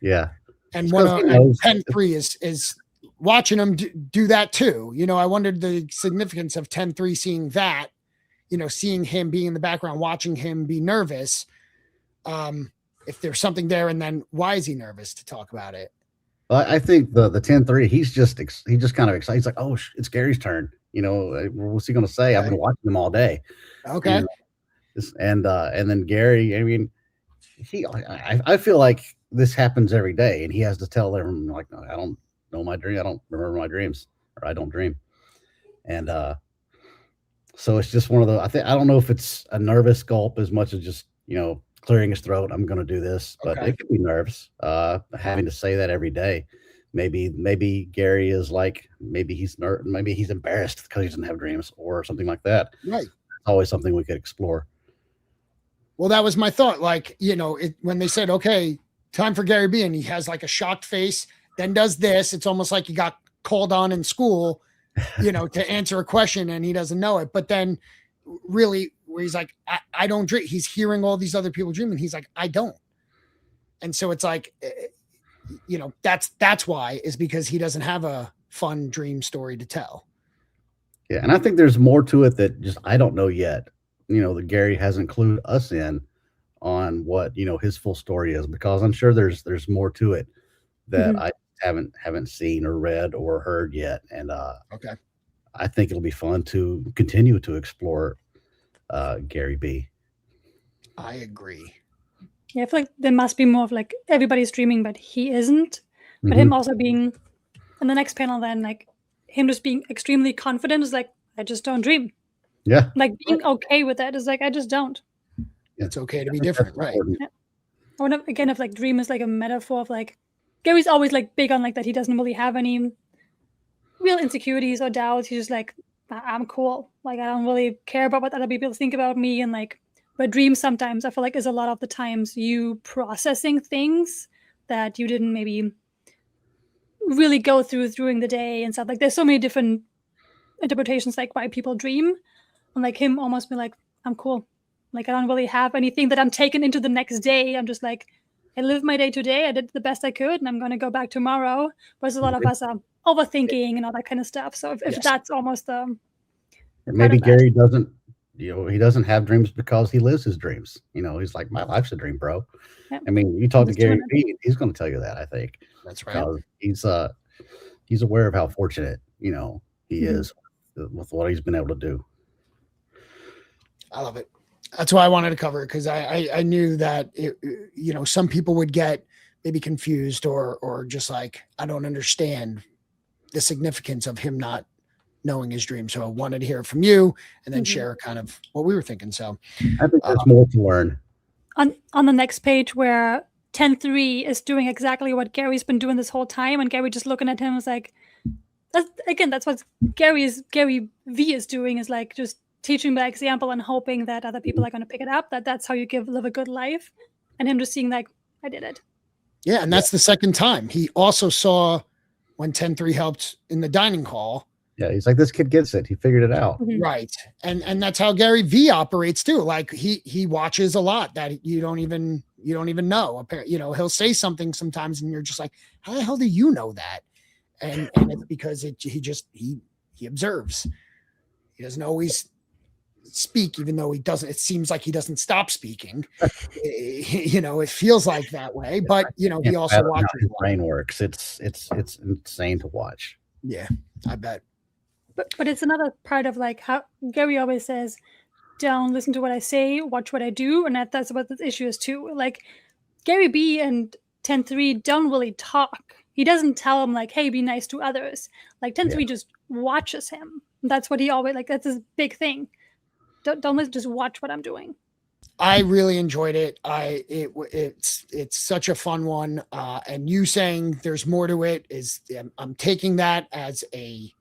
Yeah. And 10-3 is watching him do that too. You know, I wondered the significance of 10-3, seeing that, you know, seeing him being in the background, watching him be nervous. If there's something there, and then why is he nervous to talk about it? Well, I think the 10-3, he's just kind of excited. He's like, oh, it's Gary's turn. You know, what's he going to say? I've been watching him all day. Okay. You know, and then Gary, I mean, I feel like this happens every day, and he has to tell them like, I don't know my dream. I don't remember my dreams, or I don't dream. And so it's just one of the, I don't know if it's a nervous gulp as much as just, you know, clearing his throat. I'm going to do this, but it could be nerves, having to say that every day. Maybe Gary is like, maybe he's embarrassed because he doesn't have dreams or something like that. Right. It's always something we could explore. Well, that was my thought. Like, you know, when they said, okay, time for Gary B, and he has like a shocked face, then does this. It's almost like he got called on in school, you know, to answer a question and he doesn't know it. But then really where he's like, I don't dream. He's hearing all these other people dreaming. He's like, I don't. And so it's like, that's why, is because he doesn't have a fun dream story to tell. Yeah, and I think there's more to it that just I don't know yet. That Gary hasn't clued us in on what his full story is, because I'm sure there's more to it that I haven't seen or read or heard yet. And Okay. I think it'll be fun to continue to explore Gary B. I agree. Yeah, I feel like there must be more of like everybody's dreaming, but he isn't. But Mhm. him also being in the next panel, then like him just being extremely confident is like, I just don't dream. Yeah. Like being okay with that is like, I just don't. It's okay to be different, right? I wonder again if like dream is like a metaphor of like Gary's always like big on like that he doesn't really have any real insecurities or doubts. He's just like, I'm cool. Like I don't really care about what other people think about me. And like, but dreams sometimes I feel like is a lot of the times you processing things that you didn't maybe really go through during the day and stuff. Like there's so many different interpretations like why people dream. And like him almost be like, I'm cool. Like I don't really have anything that I'm taking into the next day. I'm just like, I live my day to day. I did the best I could, and I'm gonna go back tomorrow. Whereas a lot of us are overthinking and all that kind of stuff. So if Yes. that's almost maybe Gary doesn't, he doesn't have dreams because he lives his dreams. He's like, my life's a dream, bro. Yep. I mean, you talk to Just Gary doing B, he's going to tell you that. I think That's right. because he's aware of how fortunate he is with what he's been able to do. I love it. That's why I wanted to cover it, because I knew that some people would get maybe confused or just like, I don't understand the significance of him not knowing his dream. So I wanted to hear it from you and then share kind of what we were thinking. So I think there's more to learn. On the next page where 10-3 is doing exactly what Gary's been doing this whole time, and Gary just looking at him is like, that's what Gary V is doing, is like just teaching by example and hoping that other people are going to pick it up, that's how you live a good life. And him just seeing like, I did it. Yeah, and that's the second time. He also saw when 10-3 helped in the dining hall. Yeah, he's like, this kid gets it. He figured it out. Right. And that's how Gary V operates too. Like he watches a lot that you don't even know. He'll say something sometimes and you're just like, how the hell do you know that? And it's because he observes. He doesn't always speak, even though he doesn't. It seems like he doesn't stop speaking. It feels like that way, but he also watches. His brain works. It's insane to watch. Yeah, I bet. But it's another part of like how Gary always says, don't listen to what I say, watch what I do. And that's what this issue is too. Like Gary B and 10-3 don't really talk. He doesn't tell him like, hey, be nice to others. Like 10-3 just watches him. That's what he always like. That's his big thing. Don't just watch what I'm doing. I really enjoyed it. It's such a fun one. And you saying there's more to it is, I'm taking that as a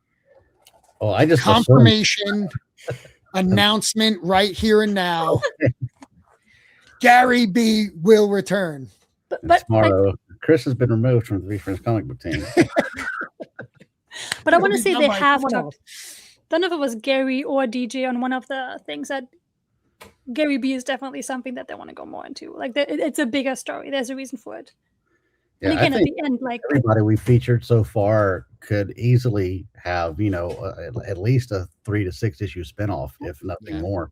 confirmation announcement right here and now. Gary B will return. But tomorrow, Chris has been removed from the VeeFriends Comic Book team. But I want to say they have talked. Don't know if it was Gary or DJ on one of the things that Gary B is definitely something that they want to go more into. Like it's a bigger story. There's a reason for it. Yeah, and again, at the end, like everybody we featured so far could easily have, at least a 3 to 6 issue spinoff, if nothing more.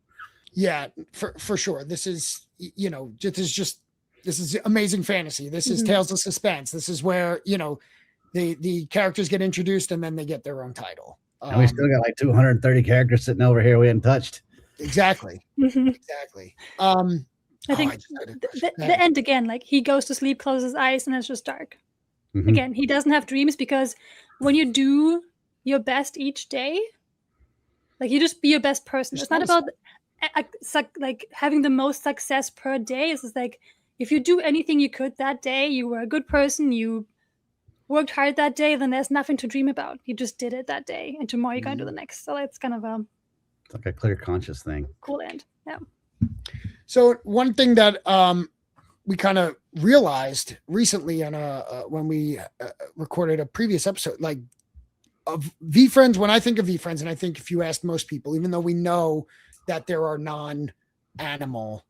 Yeah, for sure. This is, this is amazing fantasy. This is Tales of Suspense. This is where, the characters get introduced and then they get their own title. And we still got like 230 characters sitting over here we hadn't touched. Exactly. Exactly. I think the end again, like he goes to sleep, closes his eyes, and it's just dark. Again, he doesn't have dreams because when you do your best each day, like you just be your best person. It's not about like having the most success per day. It's just like if you do anything you could that day, you were a good person, you worked hard that day, then there's nothing to dream about. You just did it that day, and tomorrow you're gonna do the next. So it's kind of it's like a clear conscious thing. Cool end. Yeah. So one thing that we kind of realized recently on when we recorded a previous episode, like of VeeFriends, when I think of VeeFriends, and I think if you ask most people, even though we know that there are non-animal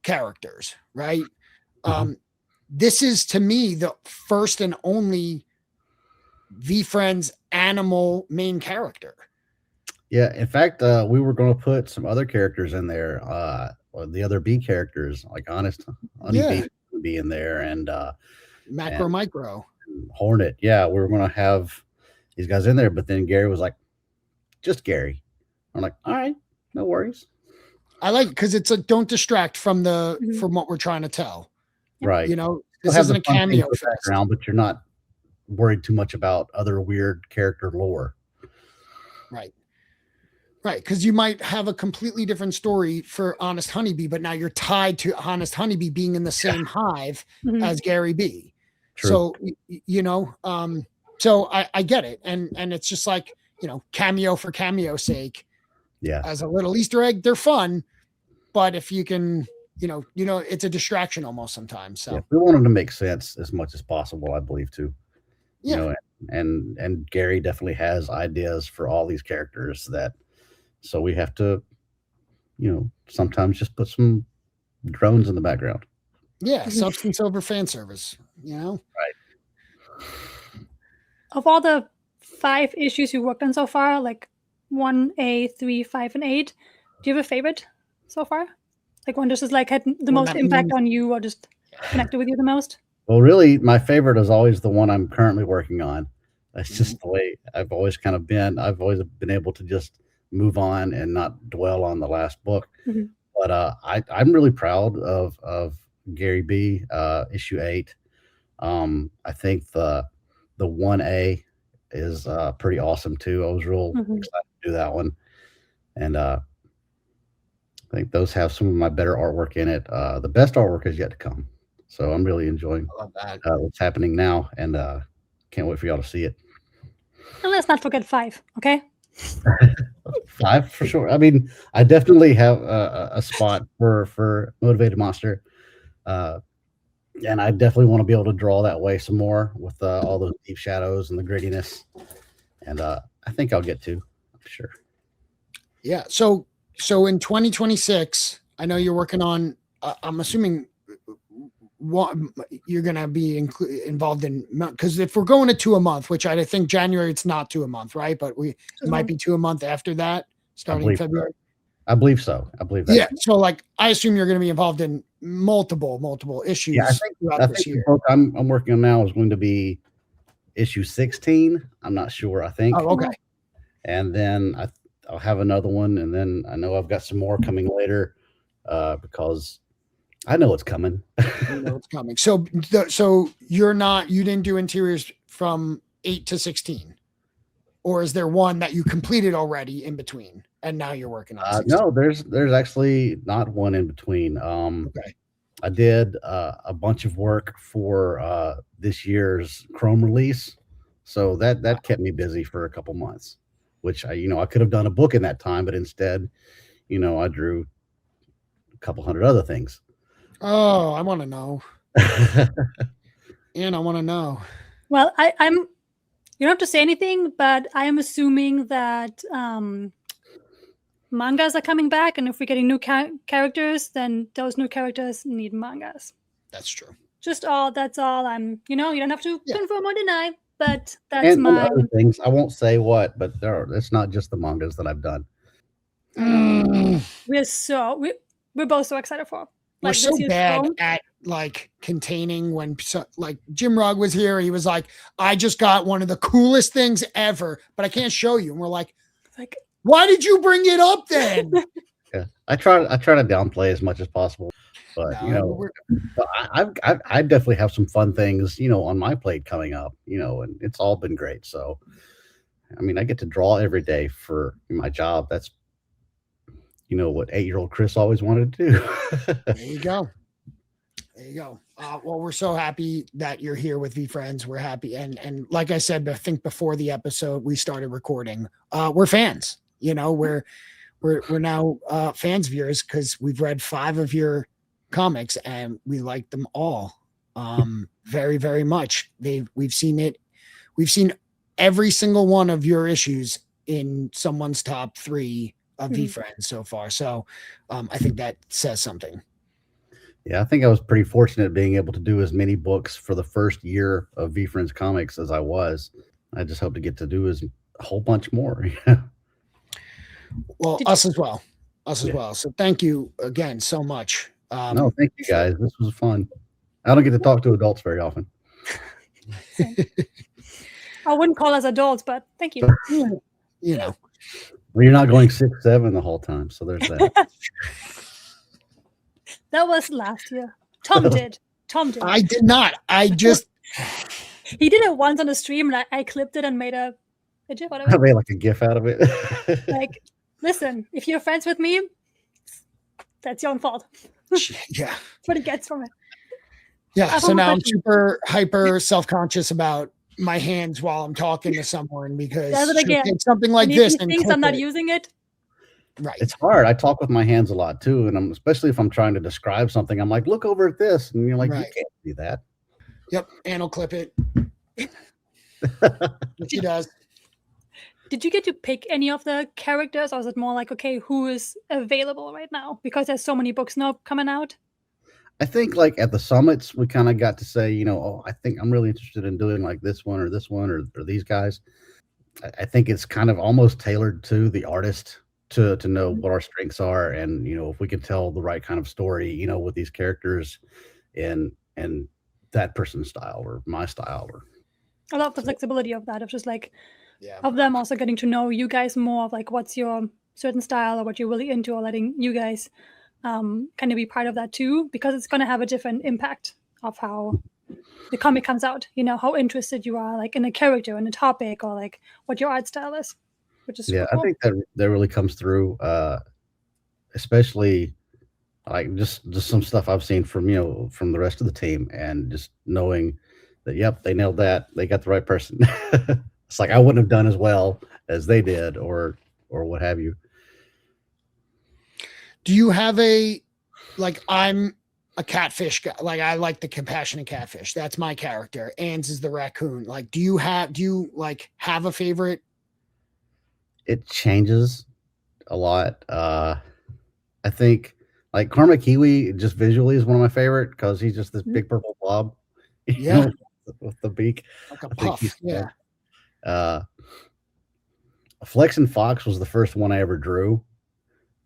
characters, right? this is to me the first and only VeeFriends animal main character. Yeah, in fact, we were going to put some other characters in there, or the other bee characters, like Honest Honeybee would be in there, and Macro Micro. Hornet. Yeah, we were going to have these guys in there, but then Gary was like, just Gary. I'm like, all right, no worries. I like it because it's like, don't distract from from what we're trying to tell. Right. You know, this isn't a cameo background, but you're not worried too much about other weird character lore. Right. Right. Because you might have a completely different story for Honest Honeybee, but now you're tied to Honest Honeybee being in the same hive as Gary B. True. So, you know, so I get it. And it's just like, you know, cameo for cameo's sake. Yeah. As a little Easter egg, they're fun. But if you can, you know, it's a distraction almost sometimes. So we wanted to make sense as much as possible, I believe, too. Yeah. You know, and Gary definitely has ideas for all these characters so we have to, you know, sometimes just put some drones in the background. Yeah, substance over fan service, you know? Right. Of all the 5 issues you worked on so far, like 1A, 3, 5, and 8, do you have a favorite so far? Like one just like had the most impact on you or just connected with you the most? Well, really, my favorite is always the one I'm currently working on. That's just the way I've always kind of been. I've always been able to just move on and not dwell on the last book. But I'm really proud of Gary B. Issue 8. I think the 1A is pretty awesome too. I was real excited to do that one, and I think those have some of my better artwork in it. The best artwork is yet to come, so I'm really enjoying what's happening now, and can't wait for y'all to see it. And let's not forget 5, okay? 5 for sure. I mean, I definitely have a spot for Motivated Monster, and I definitely want to be able to draw that way some more with all those deep shadows and the grittiness, and I think I'll get to, for sure. Yeah. So in 2026, I know you're working on. I'm assuming what you're going to be involved in, because if we're going to 2 a month, which I think January it's not 2 a month, right? But it might be 2 a month after that, starting in February. I believe so. I believe that. Yeah. So like, I assume you're going to be involved in multiple issues. Yeah, I think the book I'm working on now is going to be issue 16. I'm not sure. I think. Oh, okay. And then I'll have another one, and then I know I've got some more coming later, because I know it's coming. I know it's coming. So you didn't do interiors from 8 to 16, or is there one that you completed already in between and now you're working on? No, there's actually not one in between. Okay. I did a bunch of work for this year's Chrome release, so that kept me busy for a couple months, which I could have done a book in that time, but instead, I drew a couple hundred other things. Oh, I want to know. And I want to know. Well, I'm. You don't have to say anything, but I am assuming that mangas are coming back, and if we're getting new characters, then those new characters need mangas. That's true. That's all. You don't have to confirm or deny, but that's and other things. I won't say what, but it's not just the mangas that I've done. We're both so excited for. We're so bad at like containing when like Jim Rugg was here. He was like, I just got one of the coolest things ever, but I can't show you. And we're like, why did you bring it up then? Yeah, I try to downplay as much as possible, but I definitely have some fun things, on my plate coming up, and it's all been great. So, I mean, I get to draw every day for my job. That's what 8-year-old Chris always wanted to do. There you go. Well, we're so happy that you're here with VeeFriends. We're happy. And like I said, I think before the episode we started recording, we're fans, we're now fans of yours because we've read 5 of your comics and we like them all very, very much. We've seen every single one of your issues in someone's top 3 of VeeFriends so far. So I think that says something. Yeah, I think I was pretty fortunate being able to do as many books for the first year of VeeFriends Comics as I was. I just hope to get to do a whole bunch more. Well, us as well. Us as Yeah. well. So thank you again so much. No, thank you guys. This was fun. I don't get to talk to adults very often. I wouldn't call us adults, but thank you. You know, Well, you're not going 6'7" the whole time, so there's that. That was last year. Tom did. I did not. I just He did it once on the stream, and I clipped it and made a GIF out of I it. made like a GIF out of it. Like, listen, if you're friends with me, that's your own fault. yeah. That's what it gets from it. Yeah. So one now I'm question. super hyper self-conscious about my hands while I'm talking to someone because Does it she'll again. take something like And if this he and thinks clip I'm not it. using it, Right. It's hard. I talk with my hands a lot too, and especially if I'm trying to describe something, I'm like, look over at this, and you're like, Right. you can't see that. Yep. And I'll clip it. She does. did you get to pick any of the characters, or is it more like, okay, who is available right now? Because there's so many books now coming out. I think like at the summits, we kind of got to say, oh, I think I'm really interested in doing like this one or these guys. I think it's kind of almost tailored to the artist to know what our strengths are, and if we can tell the right kind of story, with these characters and that person's style or my style. Or I love the flexibility of that, of just like Yeah. of them also getting to know you guys more, of like what's your certain style or what you're really into, or letting you guys kind of be part of that too, because it's going to have a different impact of how the comic comes out, how interested you are like in a character and a topic, or like what your art style is, which is super I cool. think that really comes through, especially like just some stuff I've seen from from the rest of the team, and just knowing that yep, they nailed that, they got the right person. It's like I wouldn't have done as well as they did, or what have you. Do you have I'm a catfish guy. Like I like the compassionate catfish. That's my character. Ann's is the raccoon. Like, do you have a favorite? It changes a lot. I think like Karma Kiwi just visually is one of my favorite because he's just this big purple blob. Yeah. With the beak. Like a puff. Yeah. Flex and Fox was the first one I ever drew,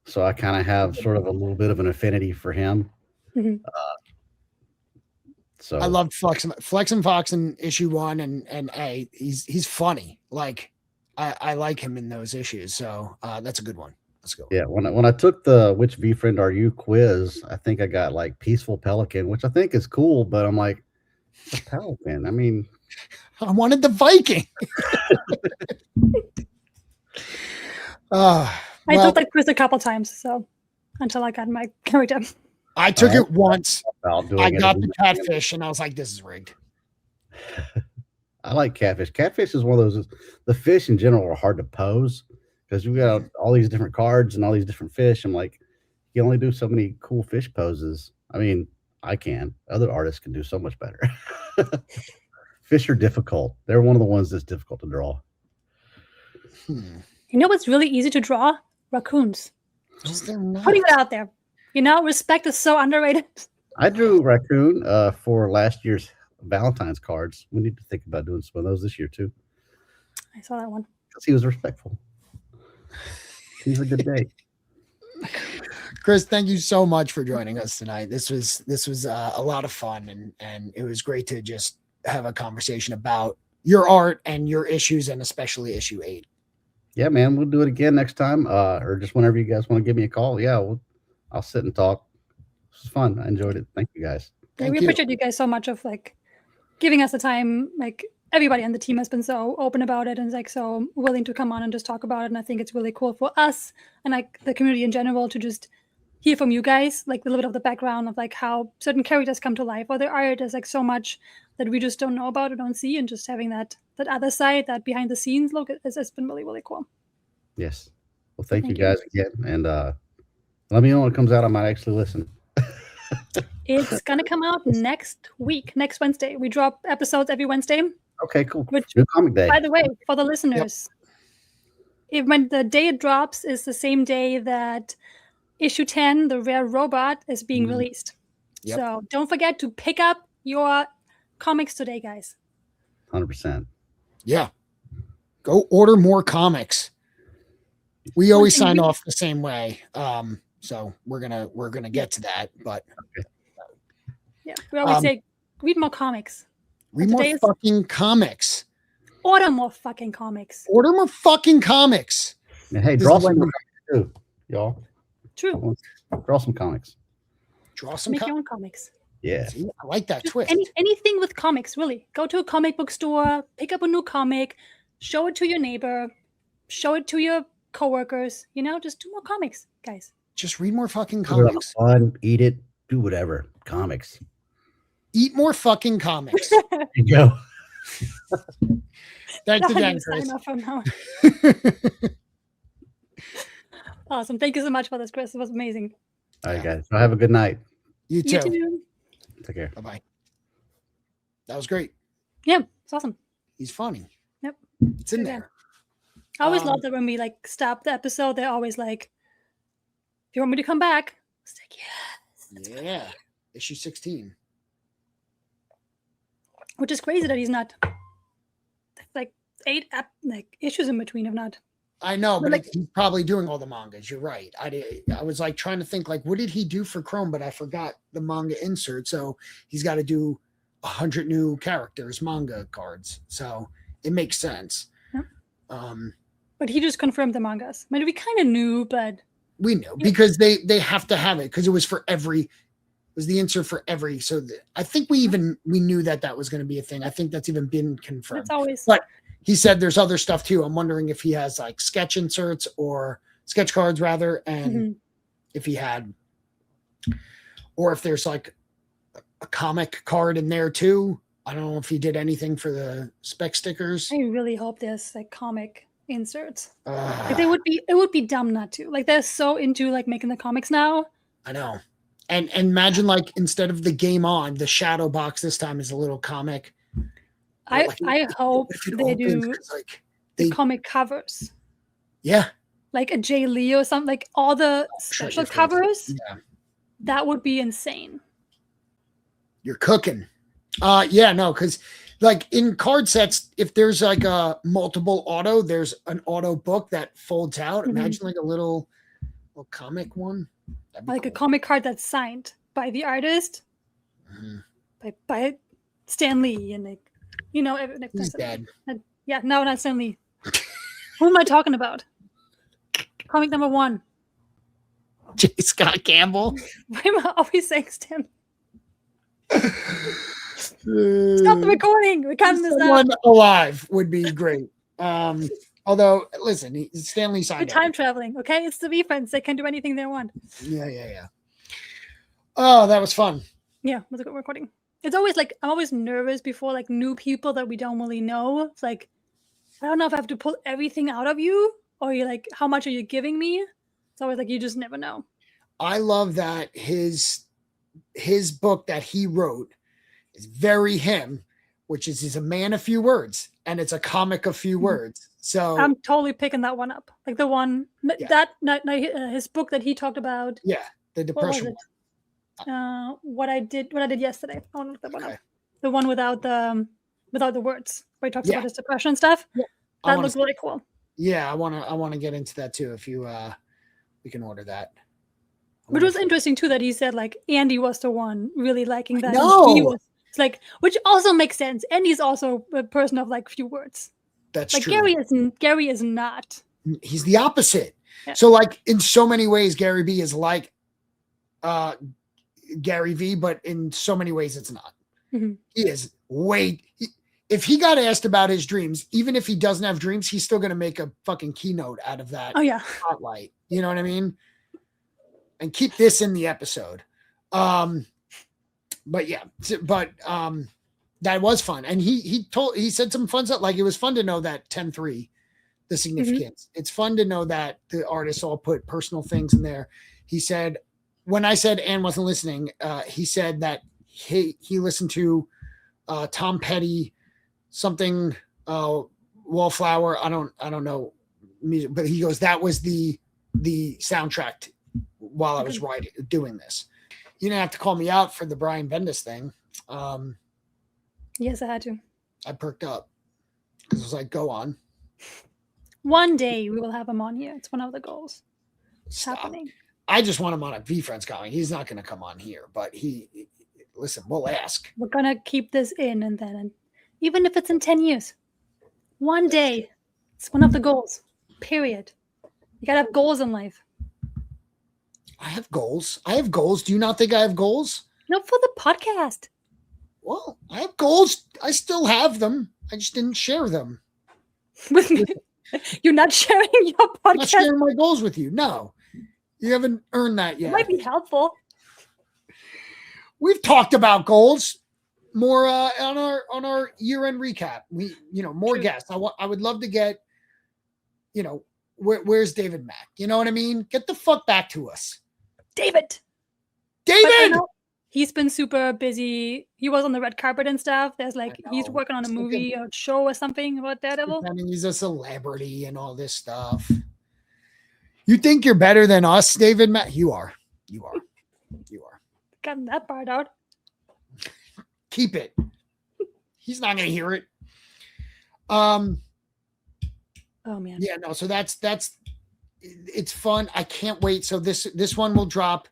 so I kind of have sort of a little bit of an affinity for him. Mhm. So I loved Flex and Fox in issue 1, and he's funny. Like I like him in those issues. So that's a good one. Let's go. Yeah, when I took the which VeeFriend are you quiz, I think I got like Peaceful Pelican, which I think is cool, but I'm like, a pelican. I mean, I wanted the Viking. I took that quiz a couple times, so until I got my character. I took it once. I got the catfish. catfish, and I was like, "This is rigged." I like catfish. Catfish is one of those. The fish in general are hard to pose because you got all these different cards and all these different fish. I'm like, you can only do so many cool fish poses. I mean, I can. Other artists can do so much better. Fish are difficult. They're one of the ones that's difficult to draw. You know what's really easy to draw? Raccoons. Just putting it out there. Respect is so underrated. I drew raccoon for last year's Valentine's cards. We need to think about doing some of those this year too. I saw that one. Because he was respectful. He's a good day. Chris, thank you so much for joining us tonight. This was a lot of fun, and it was great to just have a conversation about your art and your issues, and especially issue 8. Yeah, man, we'll do it again next time, or just whenever you guys want to give me a call. Yeah, I'll sit and talk. This was fun. I enjoyed it. Thank you guys. Yeah, we appreciate you guys so much of like giving us the time. Like everybody on the team has been so open about it and like so willing to come on and just talk about it. And I think it's really cool for us and like the community in general to just hear from you guys, like a little bit of the background of like how certain characters come to life, or their art is like so much that we just don't know about or don't see, and just having that other side, that behind the scenes look, has been really, really cool. Yes. Well, thank you guys again, and let me know when it comes out. I might actually listen. It's gonna come out next week, next Wednesday. We drop episodes every Wednesday. Okay, cool. Which, New comic day. by the way, for the listeners, when the day it drops is the same day that issue 10, the rare robot, is being released. Yep. So don't forget to pick up your comics today, guys. 100%. Yeah. Go order more comics. We One always thing sign we- off the same way. So we're gonna get to that, but Yeah, we always Um, say read more comics. read more today is- fucking comics. Order more fucking comics. Order more fucking comics. And hey, This draw is some when- comics too, y'all. True. Draw some comics. Draw some Make your comics. own comics. Yeah. See, I like that Just twist. anything with comics, really. Go to a comic book store, pick up a new comic, show it to your neighbor, show it to your coworkers. Just do more comics, guys. Just read more fucking Put it on the comics. fun, eat it, do whatever. Comics. Eat more fucking comics. There you go. Thanks That's how again, you Chris. sign off from now. Awesome. Thank you so much for this, Chris. It was amazing. All right, guys. So have a good night. You You too. too. Take care. Bye bye. That was great. Yeah, it's awesome. He's funny. Yep. It's in Good there. I always love that when we stop the episode, they're always like, "Do you want me to come back?" It's like, yeah. Yeah. Issue 16. Which is crazy that he's not like 8 issues in between, if not. I know, but like- he's probably doing all the mangas. You're right. I was like trying to think like, what did he do for Chrome? But I forgot the manga insert. So he's got to do 100 new characters, manga cards. So it makes sense. Yeah. But he just confirmed the mangas. I mean, we kind of knew, but We knew because they have to have it because it was for every. It was the insert for every. So I think we knew that was going to be a thing. I think that's even been confirmed. it's always. But he said there's other stuff too. I'm wondering if he has like sketch inserts or sketch cards rather, and if he had, or if there's like a comic card in there too. I don't know if he did anything for the spec stickers. I really hope there's like comic inserts. Like it would be dumb not to. Like they're so into like making the comics now. I know. And imagine like instead of the game on, the shadow box this time is a little comic. I Like, hope if it they opens, do 'cause, like the comic covers. yeah, Like a Jay Lee or something, like all the shut special your face. covers. Yeah, That would be insane. you're cooking. Yeah, no, because like in card sets, if there's like a multiple auto, there's an auto book that folds out. Mhm. Imagine like a little comic one. That'd be Like a cool. comic card that's signed by the artist, Mhm. by Stan Lee, and like He's dead. Yeah, no, not Stan Lee. Who am I talking about? Comic number 1. J. Scott Campbell. Why am I always saying Stan? Stop the recording. We're cutting this out. Someone alive would be great. Although, listen, Stanley We're signed time traveling, okay? It's the VeeFriends. They can do anything they want. Yeah. Oh, that was fun. Yeah, it was a good recording. It's always like I'm always nervous before like new people that we don't really know. It's like I don't know if I have to pull everything out of you or you're like, how much are you giving me? It's always like you just never know. I love that his book that he wrote is very him, which is he's a man of few words, and it's a comic of few words. So I'm totally picking that one up. Like the one Yeah. his book that he talked about. yeah, the What was depression. it? What I did yesterday. I want to look that one Okay. up. The one without the words, where he talks Yeah. about his depression and stuff. I That wanna looks really cool. Yeah, I want to get into that too. If you we can order that. But it was interesting too that he said like Andy was the one really liking that. and know. he was, it's like, which also makes sense. Andy's also a person of like few words. That's Like true. Gary is not. He's the opposite. Yeah. So like in so many ways, Gary B is like Gary V, but in so many ways it's not. Mhm. He is if he got asked about his dreams, even if he doesn't have dreams, he's still going to make a fucking keynote out of that Oh yeah. spotlight. You know what I mean? And keep this in the episode. But yeah, that was fun. And he said some fun stuff. Like it was fun to know that 10-3, the significance. It's fun to know that the artists all put personal things in there. He said, when I said Anne wasn't listening, he said that he listened to Tom Petty, something Wallflower. I don't know music, but he goes, that was the soundtrack while I was doing this. You didn't have to call me out for the Brian Bendis thing. Yes, I had to. I perked up because it was like, go on. One day we will have him on here. It's one of the goals. It's Stop. happening. I just want him on a VeeFriends Comic. He's not going to come on here, but listen, we'll ask. We're going to keep this in and then, even if it's in 10 years, one day, it's one of the goals, period. You got to have goals in life. I have goals. Do you not think I have goals? No, for the podcast. Well, I have goals. I still have them. I just didn't share them. With me. You're not sharing your podcast? I'm not sharing my goals with you. No. You haven't earned that yet. It might be helpful. We've talked about goals more on our year-end recap. More True. guests. I would love to get, where's David Mack? You know what I mean? Get the fuck back to us. David! He's been super busy. He was on the red carpet and stuff. There's he's working on a movie or show or something about Daredevil. I mean, he's a celebrity and all this stuff. You think you're better than us, David Matt? You are. Got that part out. Keep it. He's not going to hear it. Oh man. Yeah, no. So that's it's fun. I can't wait. So this one will drop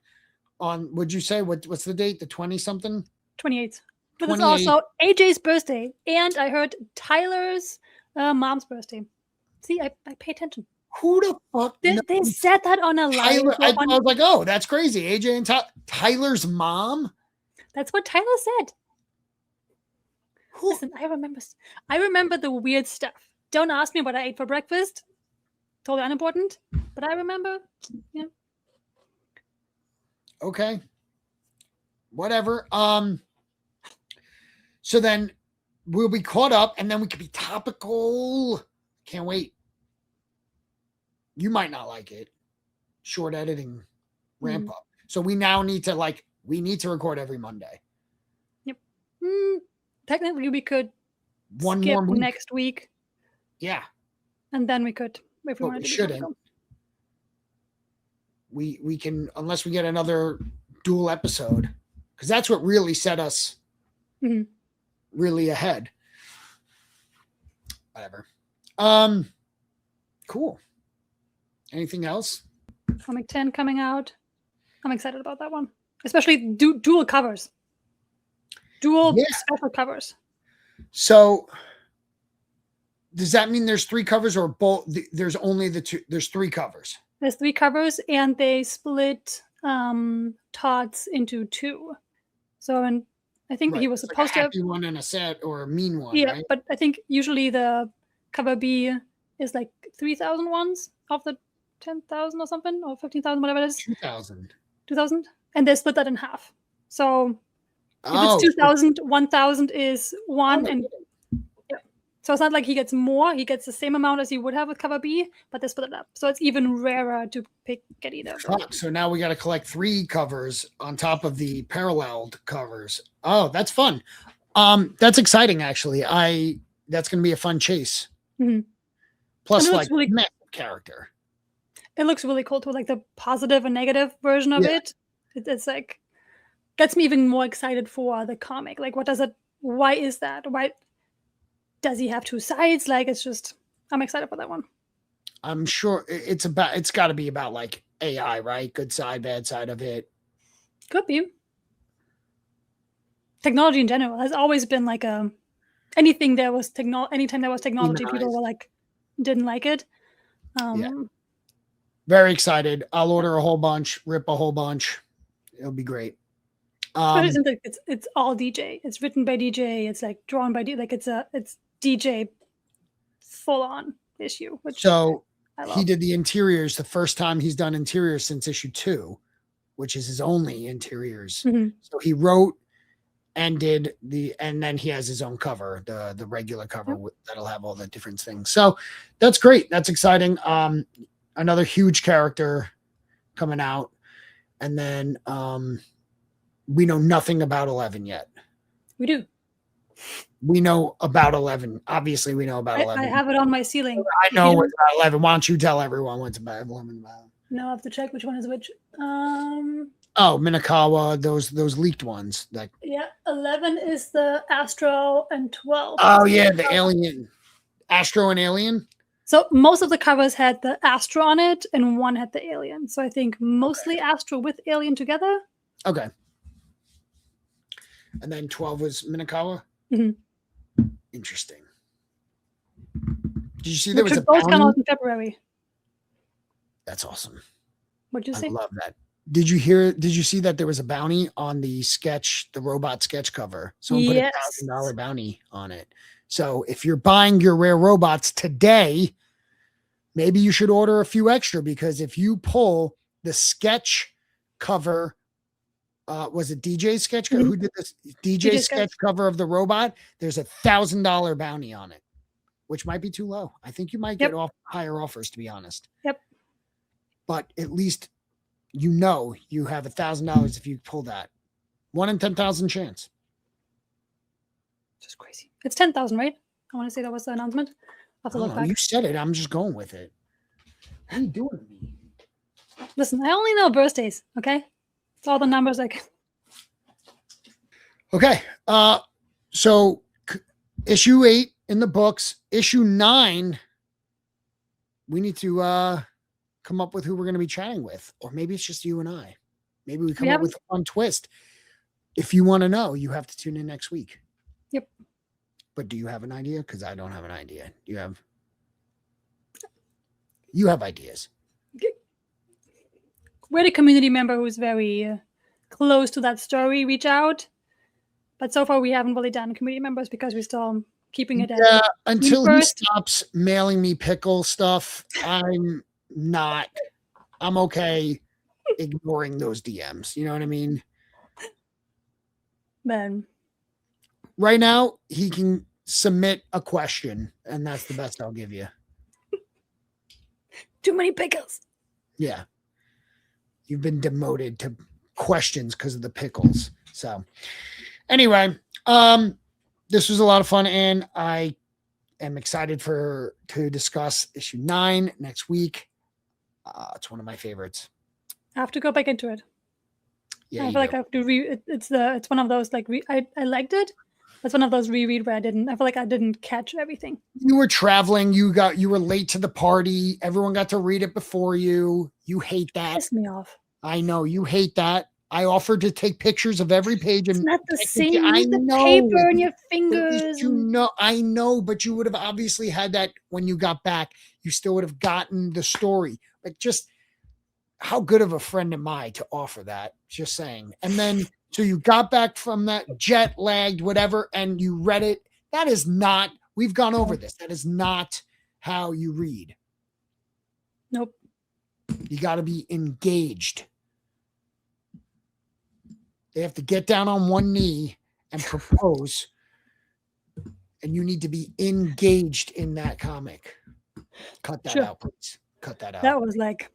on, would you say, what's the date? The 20 something? 28th. But it's also AJ's birthday. And I heard Tyler's mom's birthday. See, I pay attention. Who the fuck? They said that on a live. I was like, oh, that's crazy. AJ and Tyler's mom? That's what Tyler said. Listen, I remember the weird stuff. Don't ask me what I ate for breakfast. Totally unimportant. But I remember, Okay. Whatever. So then we'll be caught up and then we could be topical. Can't wait. You might not like it. Short editing ramp up. So we now need to record every Monday. Yep. Technically we could One skip more week. next week. Yeah. And then we could, if we But wanted we to. shouldn't. We can, unless we get another dual episode, because that's what really set us really ahead. Whatever. Cool. Anything else? Comic 10 coming out. I'm excited about that one. Especially dual covers. Dual special covers. So does that mean there's 3 covers or both? There's only the 2. There's 3 covers. There's 3 covers and they split Todd's into 2. So, and I think he was supposed to have a happy one and a sad or a mean one. Yeah, right? but I think usually the cover B is like 3,000 ones of the 10,000 or something, or 15,000, whatever it is. 2,000. 2,000, and they split that in half. So if it's 2,000, 1,000 is 1, and so it's not like he gets more. He gets the same amount as he would have with cover B, but they split it up. So it's even rarer to get either. So now we got to collect 3 covers on top of the paralleled covers. Oh, that's fun. That's exciting, actually. That's going to be a fun chase. Mm-hmm. Plus, really character. It looks really cool too, like the positive and negative version of it. It's like gets me even more excited for the comic. Like, why is that? Why does he have 2 sides? Like, it's just, I'm excited for that one. I'm sure it's got to be about like AI, right? Good side, bad side of it. Could be. Technology in general has always been like anytime there was technology, people were like, didn't like it. Very excited. I'll order a whole bunch, rip a whole bunch. It'll be great. It's all DJ. It's written by DJ. It's like drawn by DJ. Like it's DJ full on issue. Which he did the interiors the first time he's done interiors since issue 2, which is his only interiors. Mm-hmm. So he wrote and did and then he has his own cover, the regular cover that'll have all the different things. So that's great. That's exciting. Another huge character coming out. And then we know nothing about 11 yet. We do. We know about 11. Obviously, we know about 11. I have it on my ceiling. I know what's about 11. Why don't you tell everyone what's about 11 about? No, I have to check which one is which. Oh, Minakawa, those leaked ones. Like, Yeah, 11 is the Astro and 12. oh is yeah, the the Alien, Astro and Alien. So most of the covers had the Astro on it, and one had the Alien. So I think mostly Astro with Alien together. Okay. And then 12 was Minakawa. Mhm. Interesting. Did you see there Which was a would both come bounty? out in February. That's awesome. What'd you I say? love that. Did you see that there was a bounty on the robot sketch cover? Someone put Yes. $1,000 bounty on it. So if you're buying your rare robots today, maybe you should order a few extra, because if you pull the sketch cover, was it DJ sketch cover? Mhm. Who did this? DJ sketch cover of the robot. There's $1,000 bounty on it, which might be too low. I think you might get higher offers, to be honest. Yep. But at least you know you have $1,000 if you pull that. 1 in 10,000 chance. Just crazy. It's 10,000, right? I want to say that was the announcement. I'll have to look back. You said it. I'm just going with it. What are you doing to me? Listen, I only know birthdays, okay? It's all the numbers I can. Okay. So issue 8 in the books. Issue 9, we need to come up with who we're going to be chatting with. Or maybe it's just you and I. Maybe we come up with a fun twist. If you want to know, you have to tune in next week. Yep. But do you have an idea? Because I don't have an idea. You have ideas. We had a community member who's very close to that story reach out. But so far we haven't really done community members because we're still keeping it Yeah, until he first. stops mailing me pickle stuff, I'm okay ignoring those DMs. You know what I mean? Then right now, he can submit a question, and that's the best I'll give you. Too many pickles. Yeah. You've been demoted to questions because of the pickles. So anyway, this was a lot of fun, and I am excited to discuss issue 9 next week. It's one of my favorites. I have to go back into it. Yeah, I feel like I have to read. It's one of those like I liked it. It's one of those reread where I feel like I didn't catch everything. You were traveling. You were late to the party. Everyone got to read it before you. You hate that. Pissed me off. I know you hate that. I offered to take pictures of every page. It's and not the same. I the know. Paper in your fingers. I know, but you would have obviously had that when you got back. You still would have gotten the story. Like, just how good of a friend am I to offer that? Just saying. And then, so you got back from that jet lagged, whatever, and you read it. That is not, we've gone over this. That is not how you read. Nope. You got to be engaged. They have to get down on one knee and propose. And you need to be engaged in that comic. Cut that out, please. Cut that out. That was like,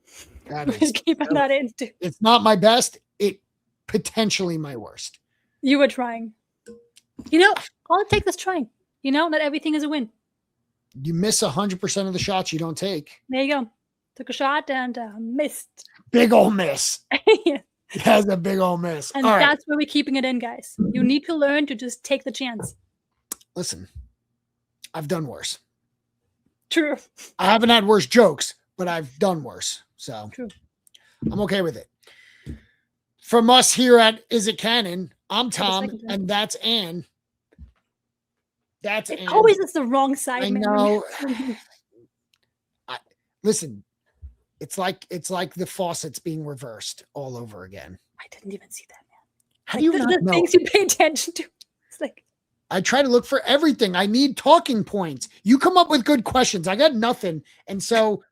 keeping that in. It's not my best. It potentially my worst. You were trying. All it takes is trying. Not everything is a win. You miss 100% of the shots you don't take. There you go. Took a shot and missed. Big ol' miss. Yeah. It has a big ol' miss. And that's where we're keeping it in, guys. You need to learn to just take the chance. Listen, I've done worse. True. I haven't had worse jokes, but I've done worse. So true. I'm okay with it. From us here at Is It Canon, I'm Tom, and that's Ann. That's it Ann. Always is the wrong side. I know. Listen, it's like the faucets being reversed all over again. I didn't even see that, man. How do you not know? Things you pay attention to. It's like, I try to look for everything. I need talking points. You come up with good questions. I got nothing. And so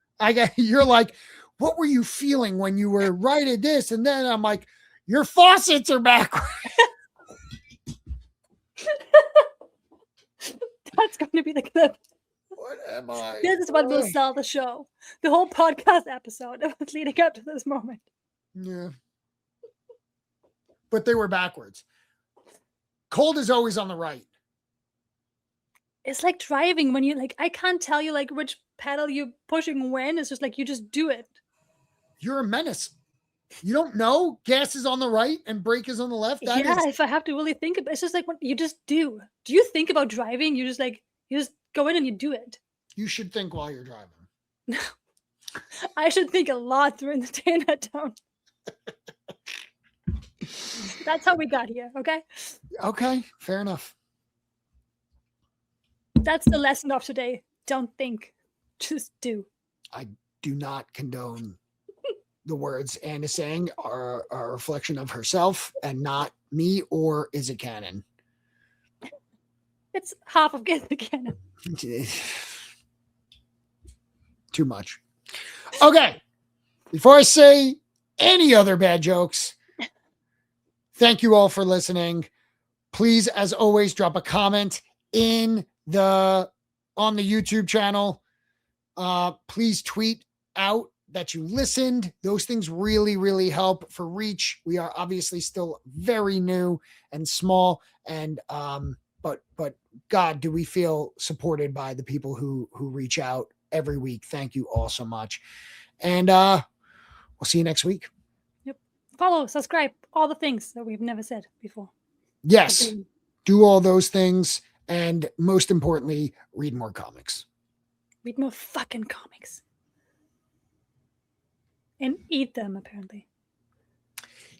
you're like, what were you feeling when you were writing this? And then I'm like, your faucets are backwards. That's going to be the clip. What am I? This is what will sell the show. The whole podcast episode was leading up to this moment. Yeah. But they were backwards. Cold is always on the right. It's like driving when you I can't tell you which pedal you're pushing when. It's just you just do it. You're a menace. You don't know gas is on the right and brake is on the left? That yeah, is, if I have to really think about it, it's just like what you just do. Do you think about driving? You just go in and you do it. you should think while you're driving. I should think a lot during the day in that town. That's how we got here, okay? Okay, fair enough. That's the lesson of today. Don't think, just do. I do not condone the words Anne is saying are a reflection of herself and not me, or is it canon? It's half of Get the Cannon. Too much. Okay. Before I say any other bad jokes, thank you all for listening. Please, as always, drop a comment on the YouTube channel. Please tweet out that you listened. Those things really, really help for reach. We are obviously still very new and small, and but God, do we feel supported by the people who reach out every week. Thank you all so much. And we'll see you next week. Yep. Follow, subscribe, all the things that we've never said before. Yes. Do all those things. And most importantly, read more comics. Read more fucking comics. And eat them, apparently.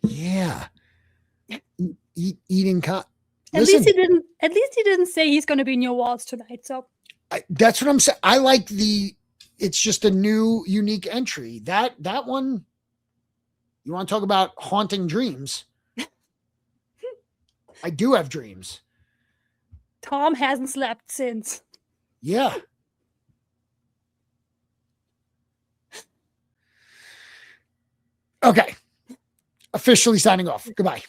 Yeah. Eating At least he didn't say he's going to be in your walls tonight. So that's what I'm saying. I like it's just a new, unique entry. That one, you want to talk about haunting dreams? I do have dreams. Tom hasn't slept since. Yeah. Okay. Officially signing off. Goodbye.